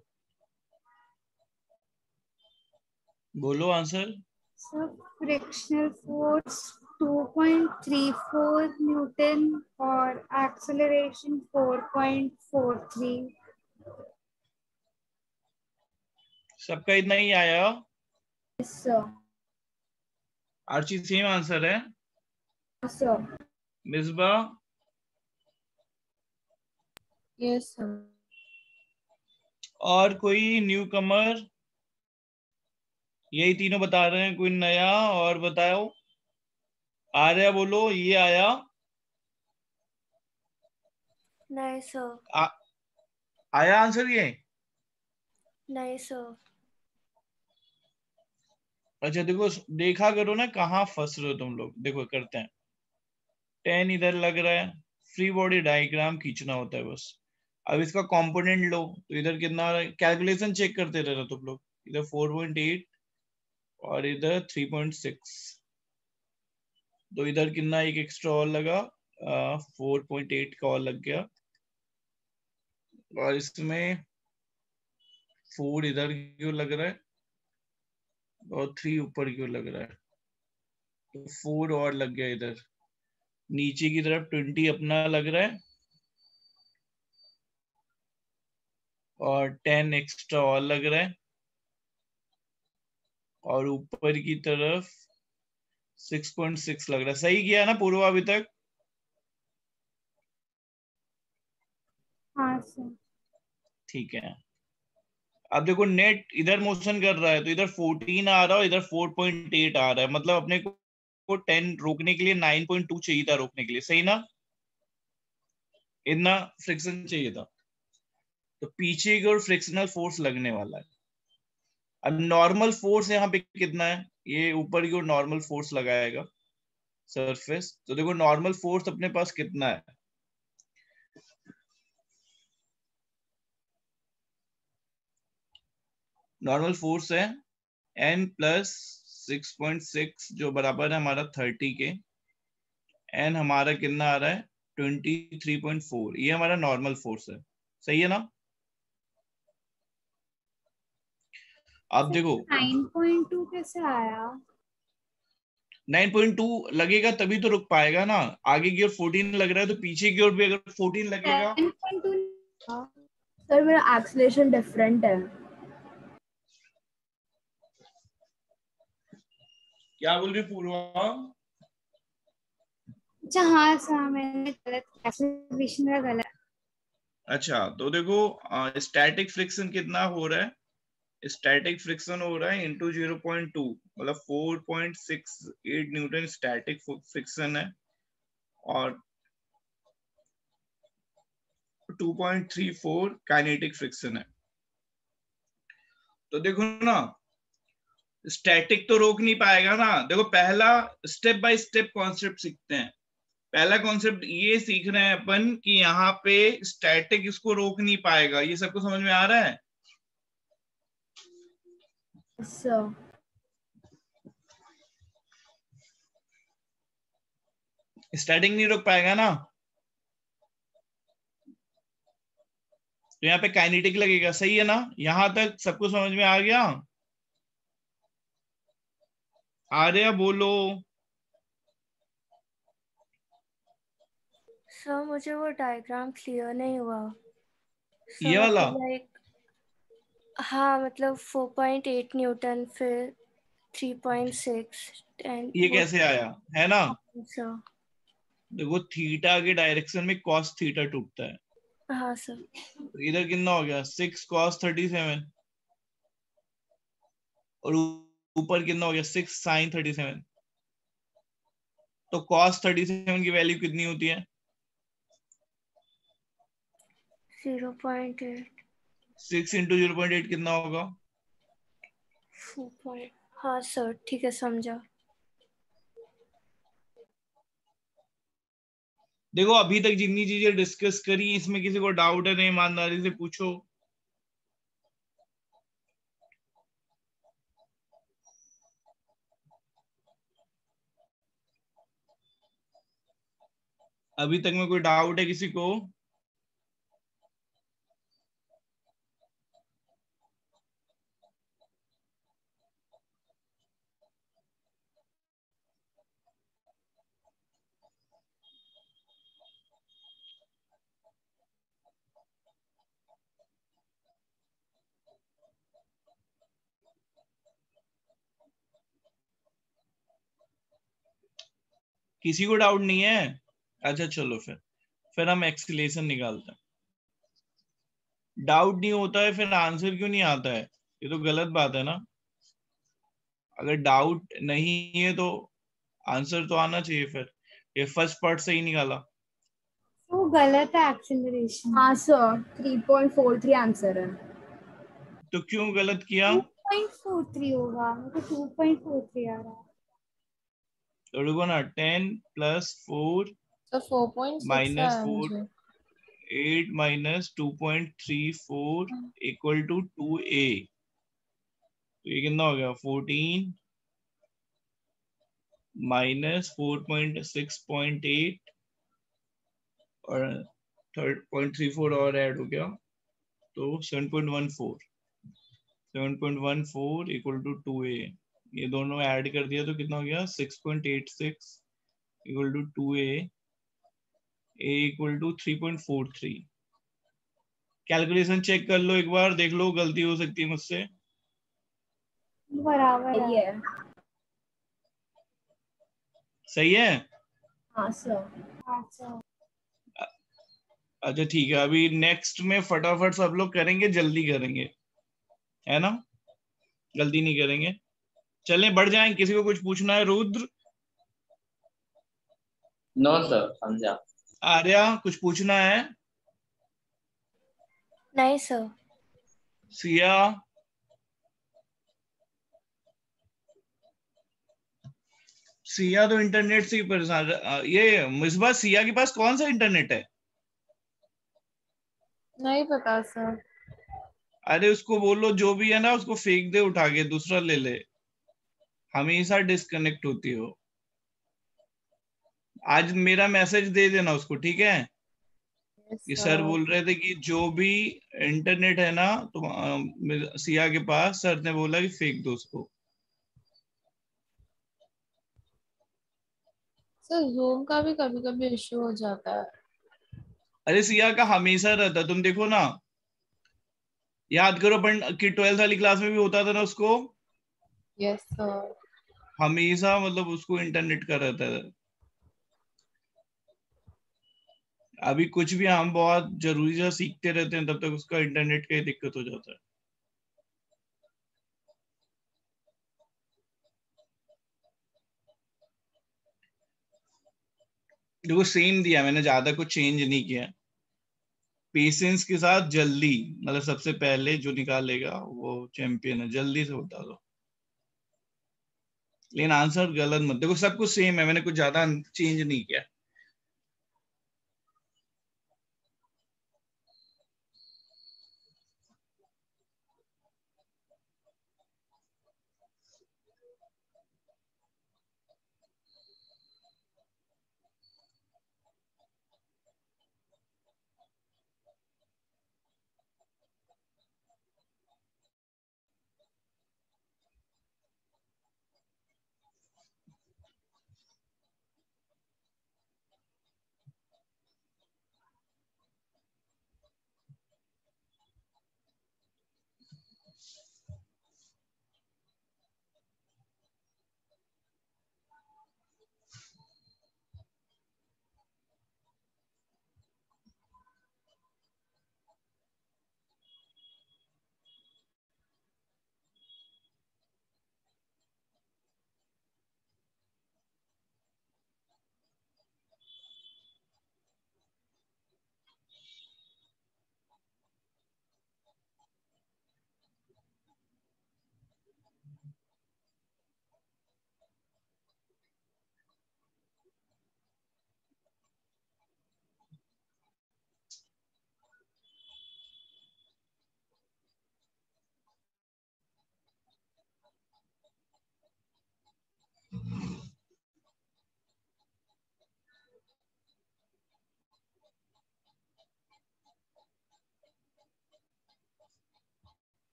बोलो answer. Sir frictional force 2.34 Newton और एक्सेलरेशन 4.43। सबका इतना ही आया? सर। आर्ची सेम आंसर है? सर मिसबा? Yes sir. और कोई न्यू कमर? यही तीनों बता रहे हैं, कोई नया और बताओ। आर्या बोलो, ये आया? नहीं सर। आया आंसर ये? नहीं सर। अच्छा देखो, देखा करो ना कहाँ फंस रहे हो तुम लोग। देखो करते हैं, 10 इधर लग रहा है, फ्री बॉडी डायग्राम खींचना होता है बस। अब इसका कंपोनेंट लो, तो इधर कितना आ रहा है, कैलकुलेशन चेक करते रहना तुम लोग। इधर 4.8 और इधर 3.6, तो इधर कितना एक एक्स्ट्रा और लगा, 4.8 का और लग गया। और इसमें 4 इधर क्यों लग रहा है और 3 ऊपर क्यों लग रहा है, तो 4 और लग गया इधर। नीचे की तरफ 20 अपना लग रहा है और 10 एक्स्ट्रा और लग रहा है, और ऊपर की तरफ 6.6 लग रहा है। सही किया ना पूर्वा अभी तक? हाँ सर। ठीक है। अब देखो नेट इधर मोशन कर रहा है, तो इधर 14 आ रहा है और इधर 4.8 आ रहा है, मतलब अपने को 10 रोकने के लिए 9.2 चाहिए था रोकने के लिए, सही ना? इतना फ्रिक्शन चाहिए था, तो पीछे की ओर फ्रिक्शनल फोर्स लगने वाला है। अब नॉर्मल फोर्स यहाँ पे कितना है, ये ऊपर की ओर नॉर्मल फोर्स लगाएगा सरफेस, तो देखो नॉर्मल फोर्स अपने पास कितना है, नॉर्मल फोर्स है n प्लस 6.6 जो बराबर है हमारा 30 के। n हमारा कितना आ रहा है 23.4, ये हमारा नॉर्मल फोर्स है, सही है ना? अब देखो 9.2 कैसे आया? 9.2 लगेगा तभी तो रुक पाएगा ना। आगे की ओर 14 लग रहा है, तो पीछे की ओर भी अगर 14 लगेगा। 10.2 सर मेरा एक्सेलरेशन डिफरेंट है। क्या बोल रही पूर्वा? अच्छा हाँ सर, मैंने गलत एक्सेलरेशन का गलत। अच्छा तो देखो स्टैटिक फ्रिक्शन कितना हो रहा है, स्टैटिक फ्रिक्शन हो रहा है इंटू 0.2, मतलब 4.68 न्यूटन स्टैटिक फ्रिक्शन है और 2.34 काइनेटिक फ्रिक्शन है। तो देखो ना, स्टैटिक तो रोक नहीं पाएगा ना। देखो पहला स्टेप बाय स्टेप कॉन्सेप्ट सीखते हैं। पहला कॉन्सेप्ट ये सीख रहे हैं अपन कि यहाँ पे स्टैटिक इसको रोक नहीं पाएगा। ये सबको समझ में आ रहा है? सर स्टैटिक नहीं रोक पाएगा ना, तो यहाँ पे काइनेटिक लगेगा। सही है ना? यहां तक सबको समझ में आ गया? आर्या बोलो। सर मुझे वो डायग्राम क्लियर नहीं हुआ। ये वाला? लाइक हाँ मतलब 4.8 न्यूटन फिर 3.6 एंड ये कैसे आया है ना? सर देखो थीटा के डायरेक्शन में cos थीटा टूटता है। हाँ सर। तो इधर कितना हो गया? 6 cos 37 और ऊपर कितना हो गया? 6 sin 37। तो cos 37 की वैल्यू कितनी होती है? 0.8 6 इंटू 0.8 कितना होगा? 4. हाँ सर ठीक है समझा। देखो अभी तक जितनी चीजें डिस्कस करी इसमें किसी को डाउट है? नहीं, ईमानदारी से पूछो। अभी तक में कोई डाउट है किसी को? किसी को डाउट नहीं है? अच्छा चलो फिर हम एक्सलेशन निकालते हैं। डाउट नहीं होता है फिर आंसर क्यों नहीं आता है? ये तो गलत बात है ना। अगर डाउट नहीं है तो आंसर तो आना चाहिए। फिर ये फर्स्ट पार्ट सही निकाला। वो गलत है एक्सेलरेशन। हाँ सर 3.43 आंसर है। तो क्यों गलत किया? 2.43 होगा, मेरे को 2.43 आ रहा है। तो देखो ना 10 + 4 तो 4.6 - आया 4 मुझे। 8 - 2.34 = 2a। तो ये कितना हो गया? 14 - 4.6.8 और 0.34 और ऐड हो गया तो 7.14 = 2a। ये दोनों ऐड कर दिया तो कितना हो गया? 6.86 = 2a। a = 3.43। कैलकुलेशन चेक कर लो एक बार, देख लो गलती हो सकती है मुझसे। बराबर सही है। है। सही है? हाँ सर। अच्छा अच्छा ठीक है, अभी नेक्स्ट में फटाफट सब लोग करेंगे, जल्दी करेंगे, है ना? जल्दी नहीं करेंगे। चलें बढ़ जाएं। किसी को कुछ पूछना है? रुद्र, नो सर, समझा। आर्या कुछ पूछना है? नहीं सर। सिया, सिया तो इंटरनेट से ही परेशान। ये मिसबा, सिया के पास कौन सा इंटरनेट है? नहीं पता सर। अरे उसको बोलो जो भी है ना उसको फेंक दे उठा के, दूसरा ले ले। हमेशा डिस्कनेक्ट होती हो। आज मेरा मैसेज दे देना उसको, ठीक है? यस कि सर सर। बोल रहे थे कि जो भी इंटरनेट है ना तो सिया के पास, सर ने बोला कि फेंक दो उसको। सर जूम का भी कभी कभी इश्यू हो जाता है। अरे सिया का हमेशा रहता, तुम देखो ना, याद करो अपन कि 12th वाली क्लास में भी होता था ना उसको। Yes sir. हमेशा मतलब उसको इंटरनेट का रहता है। अभी कुछ भी हम बहुत जरूरी सा सीखते रहते हैं तब तक उसका इंटरनेट का ही दिक्कत हो जाता है। देखो सेम दिया मैंने, ज्यादा कुछ चेंज नहीं किया। पेशेंस के साथ जल्दी, मतलब सबसे पहले जो निकालेगा वो चैंपियन है। जल्दी से बता दो। लेकिन आंसर गलत मत देखो, सब कुछ सेम है, मैंने कुछ ज्यादा चेंज नहीं किया।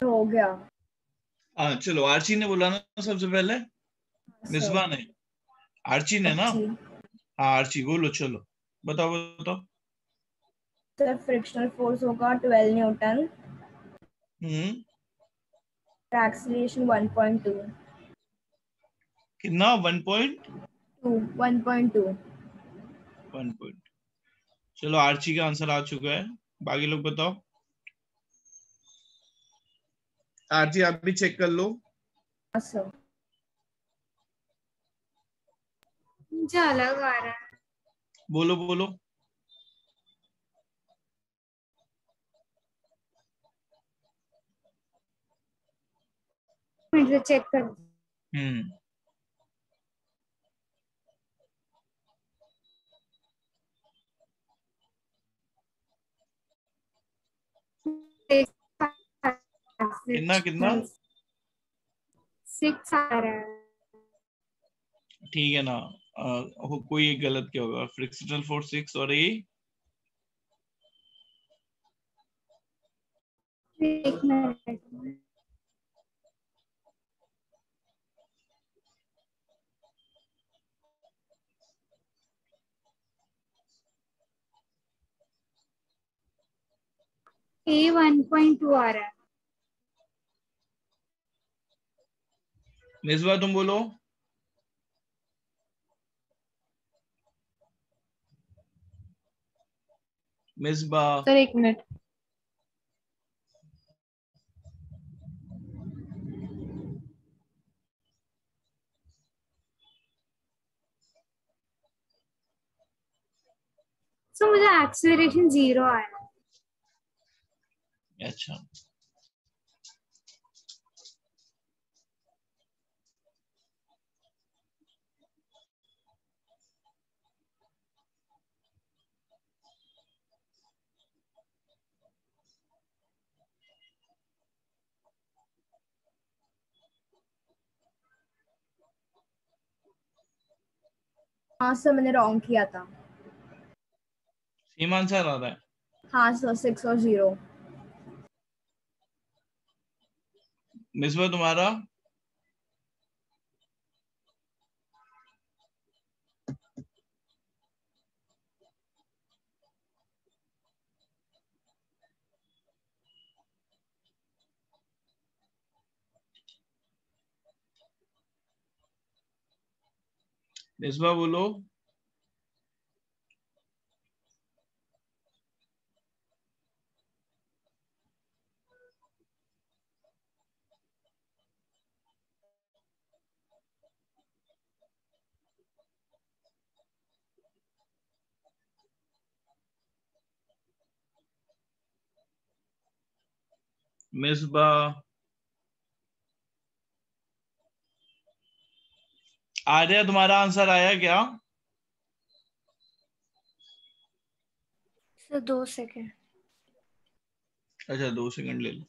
हो गया। हाँ चलो, आर्ची ने बोला ना सबसे पहले, मिसबा ने, आर्ची ने ना। जी हाँ आर्ची बोलो, चलो बताओ बताओ। सर फ्रिक्शनल फोर्स होगा 12 न्यूटन, एक्सीलरेशन 1.2। कितना? 1.2। 1 चलो आर्ची का आंसर आ चुका है, बाकी लोग बताओ। आरजी आप भी चेक कर लो। सर मुझे अलग आ रहा है। बोलो बोलो। मुझे चेक कर। हम्म 6 कितना कितना? आ रहा है। ठीक है ना। कोई एक गलत क्या होगा? फ्रिक्शनल फोर्स 6 और ये एक मिनट। A 1.2 आ रहा है। मिसबा तुम बोलो। मिसबा सर एक मिनट। सो मुझे एक्सेलरेशन 0 आया। अच्छा हाँ सर मैंने रॉन्ग किया था। सेम आंसर आ रहा है। हाँ सर 6 और 0। मिसबा तुम्हारा? मिसबा बोलो। मिसबा आर्या तुम्हारा आंसर आया क्या? Sir 2 second. अच्छा 2 सेकंड ले लो।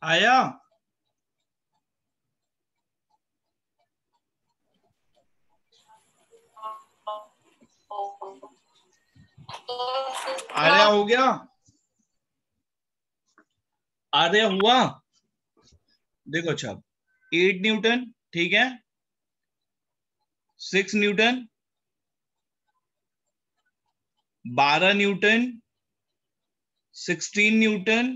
आया? आर्या हो गया? आर्या हुआ? देखो अच्छा 8 न्यूटन, ठीक है, 6 न्यूटन, 12 न्यूटन, 16 न्यूटन,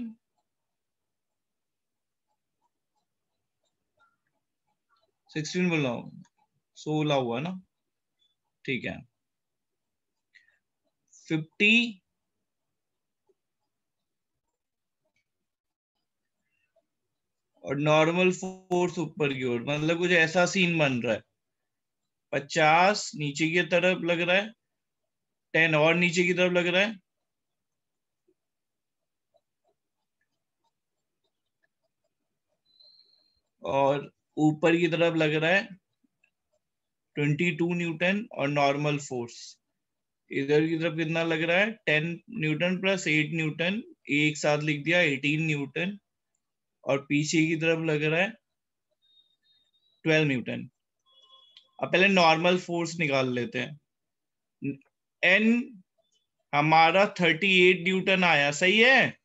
16 बोल रहा हूं, 16 हुआ ना, ठीक है, 50, और नॉर्मल फोर्स ऊपर की ओर, मतलब कुछ ऐसा सीन बन रहा है। 50 नीचे की तरफ लग रहा है, 10 और नीचे की तरफ लग रहा है, और ऊपर की तरफ लग रहा है 22 न्यूटन, और नॉर्मल फोर्स इधर की तरफ कितना लग रहा है, 10 न्यूटन प्लस 8 न्यूटन, एक साथ लिख दिया 18 न्यूटन, और पीछे की तरफ लग रहा है 12 न्यूटन। अब पहले नॉर्मल फोर्स निकाल लेते हैं। एन हमारा 38 न्यूटन आया, सही है?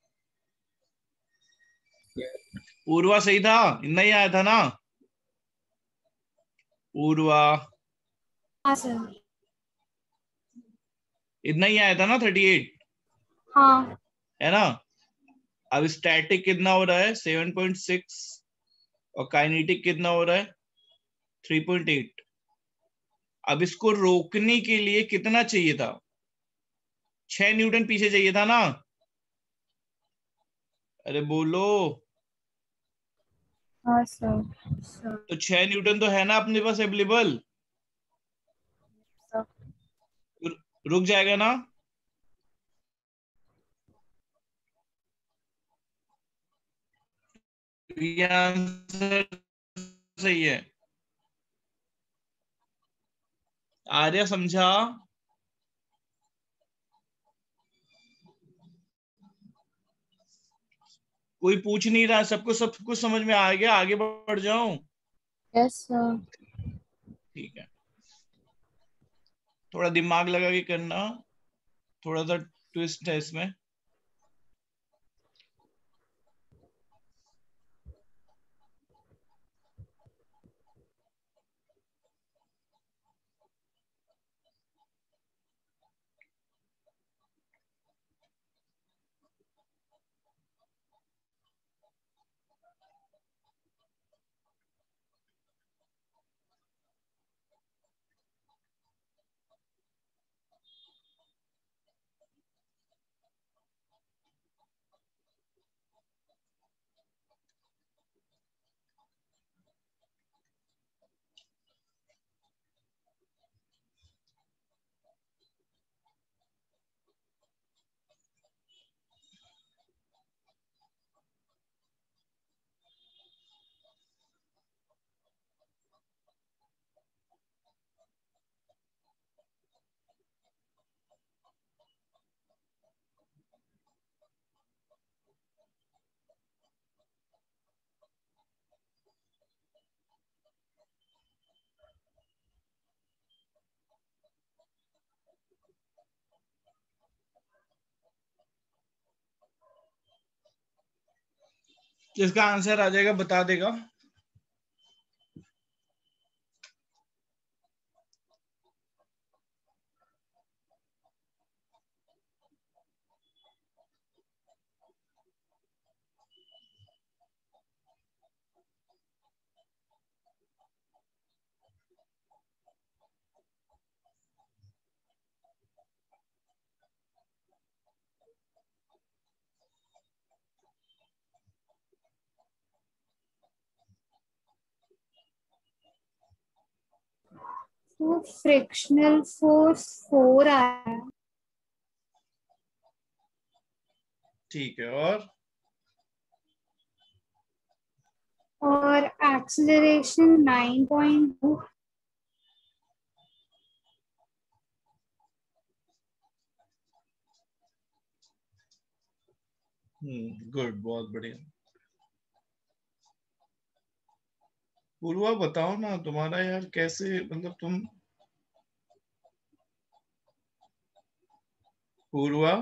पूर्वा सही था, इतना ही आया था ना पूर्वा? हाँ सर। इतना ही आया था ना 38, हाँ है ना? अब स्टैटिक कितना हो रहा है 7.6 और काइनेटिक कितना हो रहा है 3.8। अब इसको रोकने के लिए कितना चाहिए था 6 न्यूटन पीछे चाहिए था ना। अरे बोलो। हाँ सर। तो 6 न्यूटन तो है ना अपने पास अवेलेबल। रुक जाएगा ना। ये आंसर सही है। आर्या समझा। कोई पूछ नहीं रहा, सबको सब कुछ समझ में आ गया, आगे बढ़ जाऊं। Yes sir. ठीक है, थोड़ा दिमाग लगा के करना, थोड़ा सा ट्विस्ट है इसमें। जिसका आंसर आ जाएगा बता देगा। तो फ्रिक्शनल फोर्स 4 आया है ठीक है, और एक्सेलरेशन 9.2। गुड, बहुत बढ़िया। पूर्वा बताओ ना, तुम्हारा यार कैसे, मतलब तुम। पूर्वा,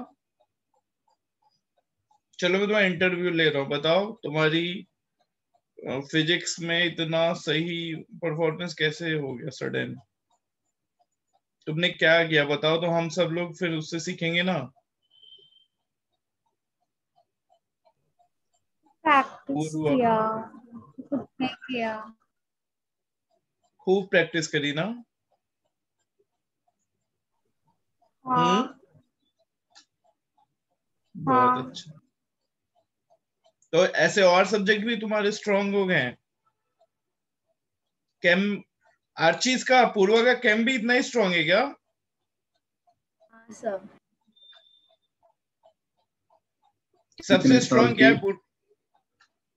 चलो मैं तुम्हारा इंटरव्यू ले रहा हूँ, बताओ तुम्हारी फिजिक्स में इतना सही परफॉर्मेंस कैसे हो गया सडन। तुमने क्या किया बताओ, तो हम सब लोग फिर उससे सीखेंगे ना। प्रैक्टिस पूर्वा, किया, खुद ने किया। खूब प्रैक्टिस करी ना। हम्म, हाँ बहुत हाँ। अच्छा। तो ऐसे और सब्जेक्ट भी तुम्हारे स्ट्रांग हो गए हैं। केम, आर्चीज का, पूर्वा का केम भी इतना ही स्ट्रांग है क्या। हाँ सर। कितने सबसे साल स्ट्रांग क्या की? है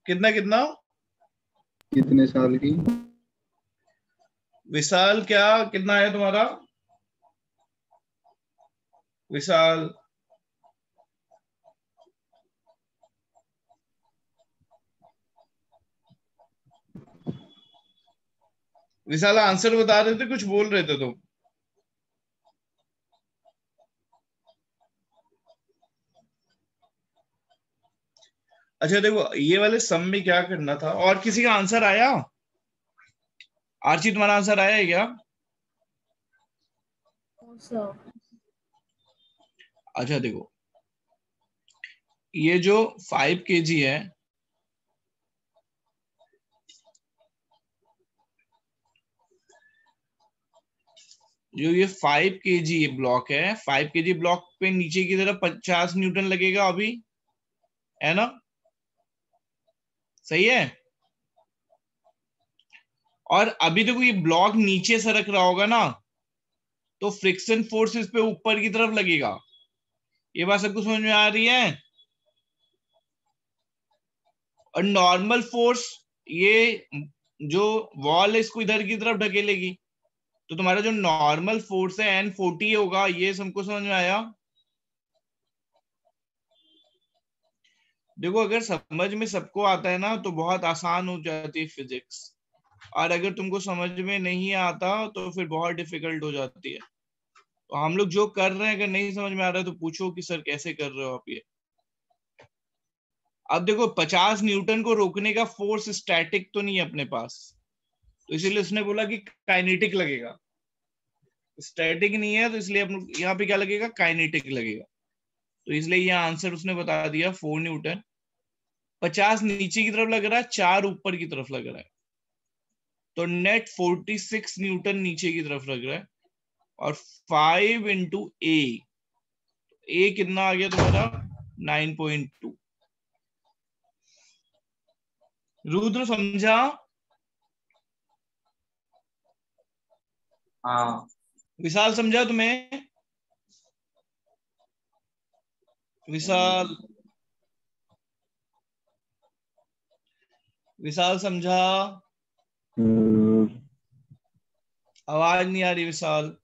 कितना कितना। कितने साल की? विशाल क्या, कितना है तुम्हारा विशाल। विशाल आंसर बता रहे थे, कुछ बोल रहे थे तुम। अच्छा देखो, ये वाले सम में क्या करना था, और किसी का आंसर आया। आरची तुम्हारा आंसर आया है क्या। No sir. अच्छा देखो, ये जो 5 kg है, जो ये 5 kg ब्लॉक है, 5 kg ब्लॉक पे नीचे की तरफ 50 न्यूटन लगेगा अभी, है ना? सही है। और अभी देखो ये ब्लॉक नीचे सरक रहा होगा ना, तो फ्रिक्शन फोर्स इस पे ऊपर की तरफ लगेगा। ये बात सबको समझ में आ रही है? और नॉर्मल फोर्स, ये जो वॉल है इसको इधर की तरफ ढकेलेगी, तो तुम्हारा जो नॉर्मल फोर्स है N40 होगा। ये सबको समझ में आया? देखो अगर समझ में सबको आता है ना तो बहुत आसान हो जाती है फिजिक्स, और अगर तुमको समझ में नहीं आता तो फिर बहुत डिफिकल्ट हो जाती है। तो हम लोग जो कर रहे हैं, अगर नहीं समझ में आ रहा है तो पूछो कि सर कैसे कर रहे हो आप ये। अब देखो 50 न्यूटन को रोकने का फोर्स स्टैटिक तो नहीं है अपने पास, तो इसीलिए उसने बोला कि काइनेटिक लगेगा। स्टैटिक नहीं है तो इसलिए यहाँ पे क्या लगेगा, काइनेटिक लगेगा। तो इसलिए ये आंसर उसने बता दिया 4 न्यूटन। 50 नीचे की तरफ लग रहा है, 4 ऊपर की तरफ लग रहा है, तो नेट 46 न्यूटन नीचे की तरफ लग रहा है। और 5 इंटू ए कितना आ गया तुम्हारा, 9.2। रुद्र समझा? हाँ विशाल समझा तुम्हें? विशाल, विशाल समझा? आवाज नहीं आ रही विशाल।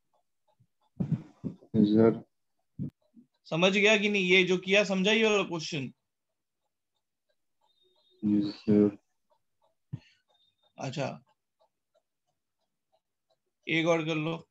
सर समझ गया कि नहीं? ये जो किया समझा ये वाला क्वेश्चन? सर अच्छा, एक और कर लो।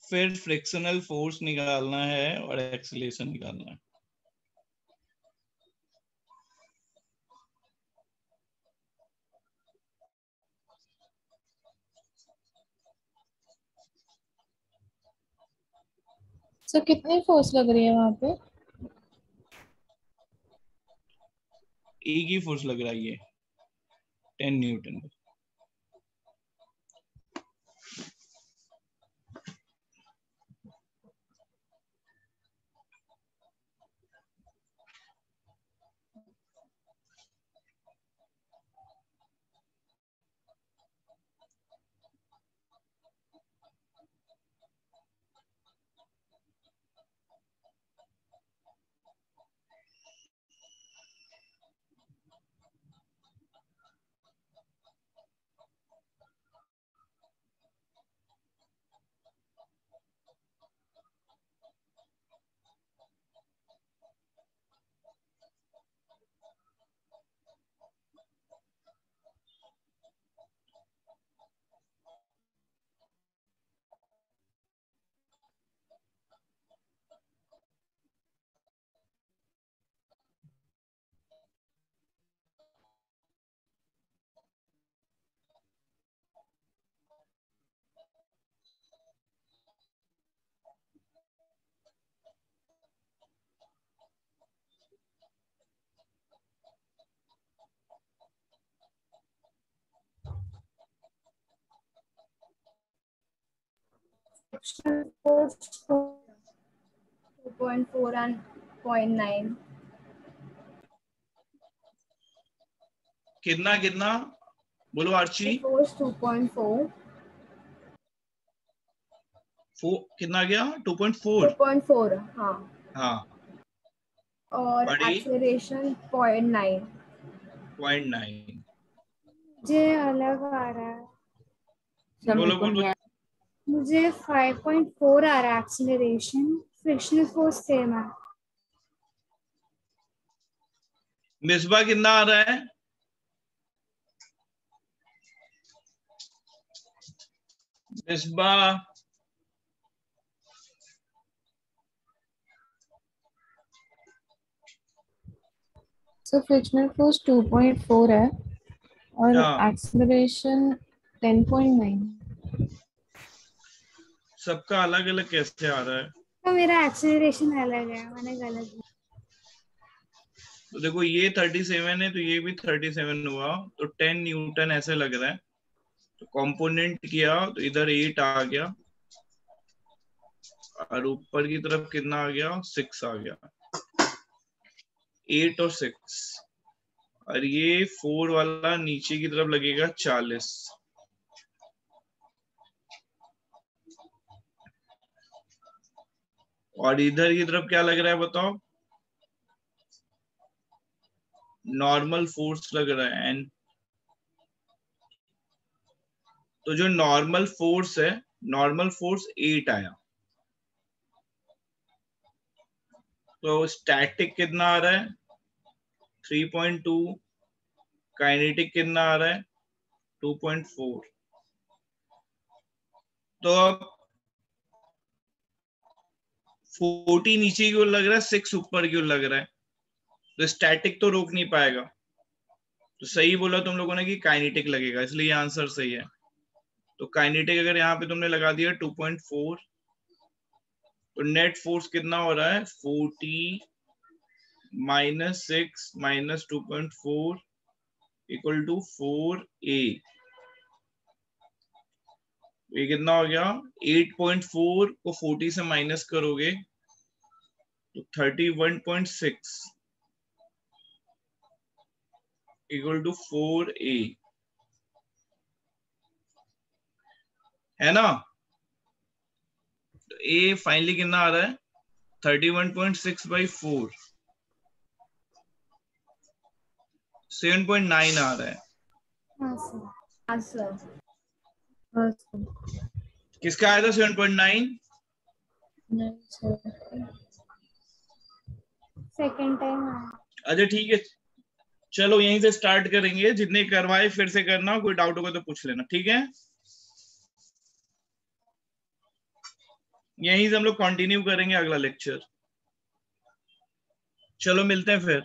फिर फ्रिक्शनल फोर्स निकालना है और एक्सीलरेशन निकालना है। सर कितनी फोर्स लग रही है वहां पे? एक ही फोर्स लग रहा है, ये 10 न्यूटन। Force 2.4 and 0.9. कितना कितना बोलो आर्ची? Force 2.4. कितना गया? 2.4। 2.4 हाँ। हाँ, और बड़ी एक्सेलरेशन 0.9। 0.9। मुझे अलग आ रहा है। बोलो बोलो। मुझे 5.4 आ रहा है एक्सीलरेशन, फ्रिक्शनल फोर्स सेम है। मिसबा कितना आ रहा है? मिसबा सो फ्रिक्शनल फोर्स 2.4 है और हाँ, एक्सेलरेशन 10.9। सबका अलग अलग कैसे आ रहा है? तो मेरा एक्सीलरेशन अलग है, मैंने गलत दिया। तो देखो ये 37 है तो ये भी 37 हुआ, तो 10 न्यूटन ऐसे लग रहा है। तो कंपोनेंट किया तो इधर 8 आ गया और ऊपर की तरफ कितना आ गया? 6 आ गया। 8 और 6, और ये 4 वाला नीचे की तरफ लगेगा 40। और इधर की तरफ क्या लग रहा है बताओ? नॉर्मल फोर्स लग रहा है। एंड तो जो नॉर्मल फोर्स है, नॉर्मल फोर्स 8 आया। तो स्टैटिक कितना आ रहा है? 3.2। काइनेटिक कितना आ रहा है? 2.4। तो अब 40 नीचे की ओर लग रहा है, 6 ऊपर की ओर लग रहा है, तो स्टैटिक तो रोक नहीं पाएगा। तो सही बोला तुम लोगों ने कि काइनेटिक लगेगा, इसलिए आंसर सही है। तो काइनेटिक अगर यहाँ पे तुमने लगा दिया 2.4, तो नेट फोर्स कितना हो रहा है? 40 minus 6 minus 2.4 equal to 4A। ये कितना हो गया? 8.4 को 40 से माइनस करोगे तो 31.6 इक्वल टू 4A, है ना? तो A फाइनली कितना आ रहा है? 31.6 बाई 4, 7.9 आ रहा है। हाँ सर। हाँ सर। हाँ सर। किसका आया था 7.9? नहीं सर। सेकंड टाइम आया। अच्छा ठीक है, चलो यहीं से स्टार्ट करेंगे। जितने करवाए फिर से करना, कोई डाउट होगा तो पूछ लेना, ठीक है? यहीं से हम लोग कंटिन्यू करेंगे अगला लेक्चर। चलो मिलते हैं फिर।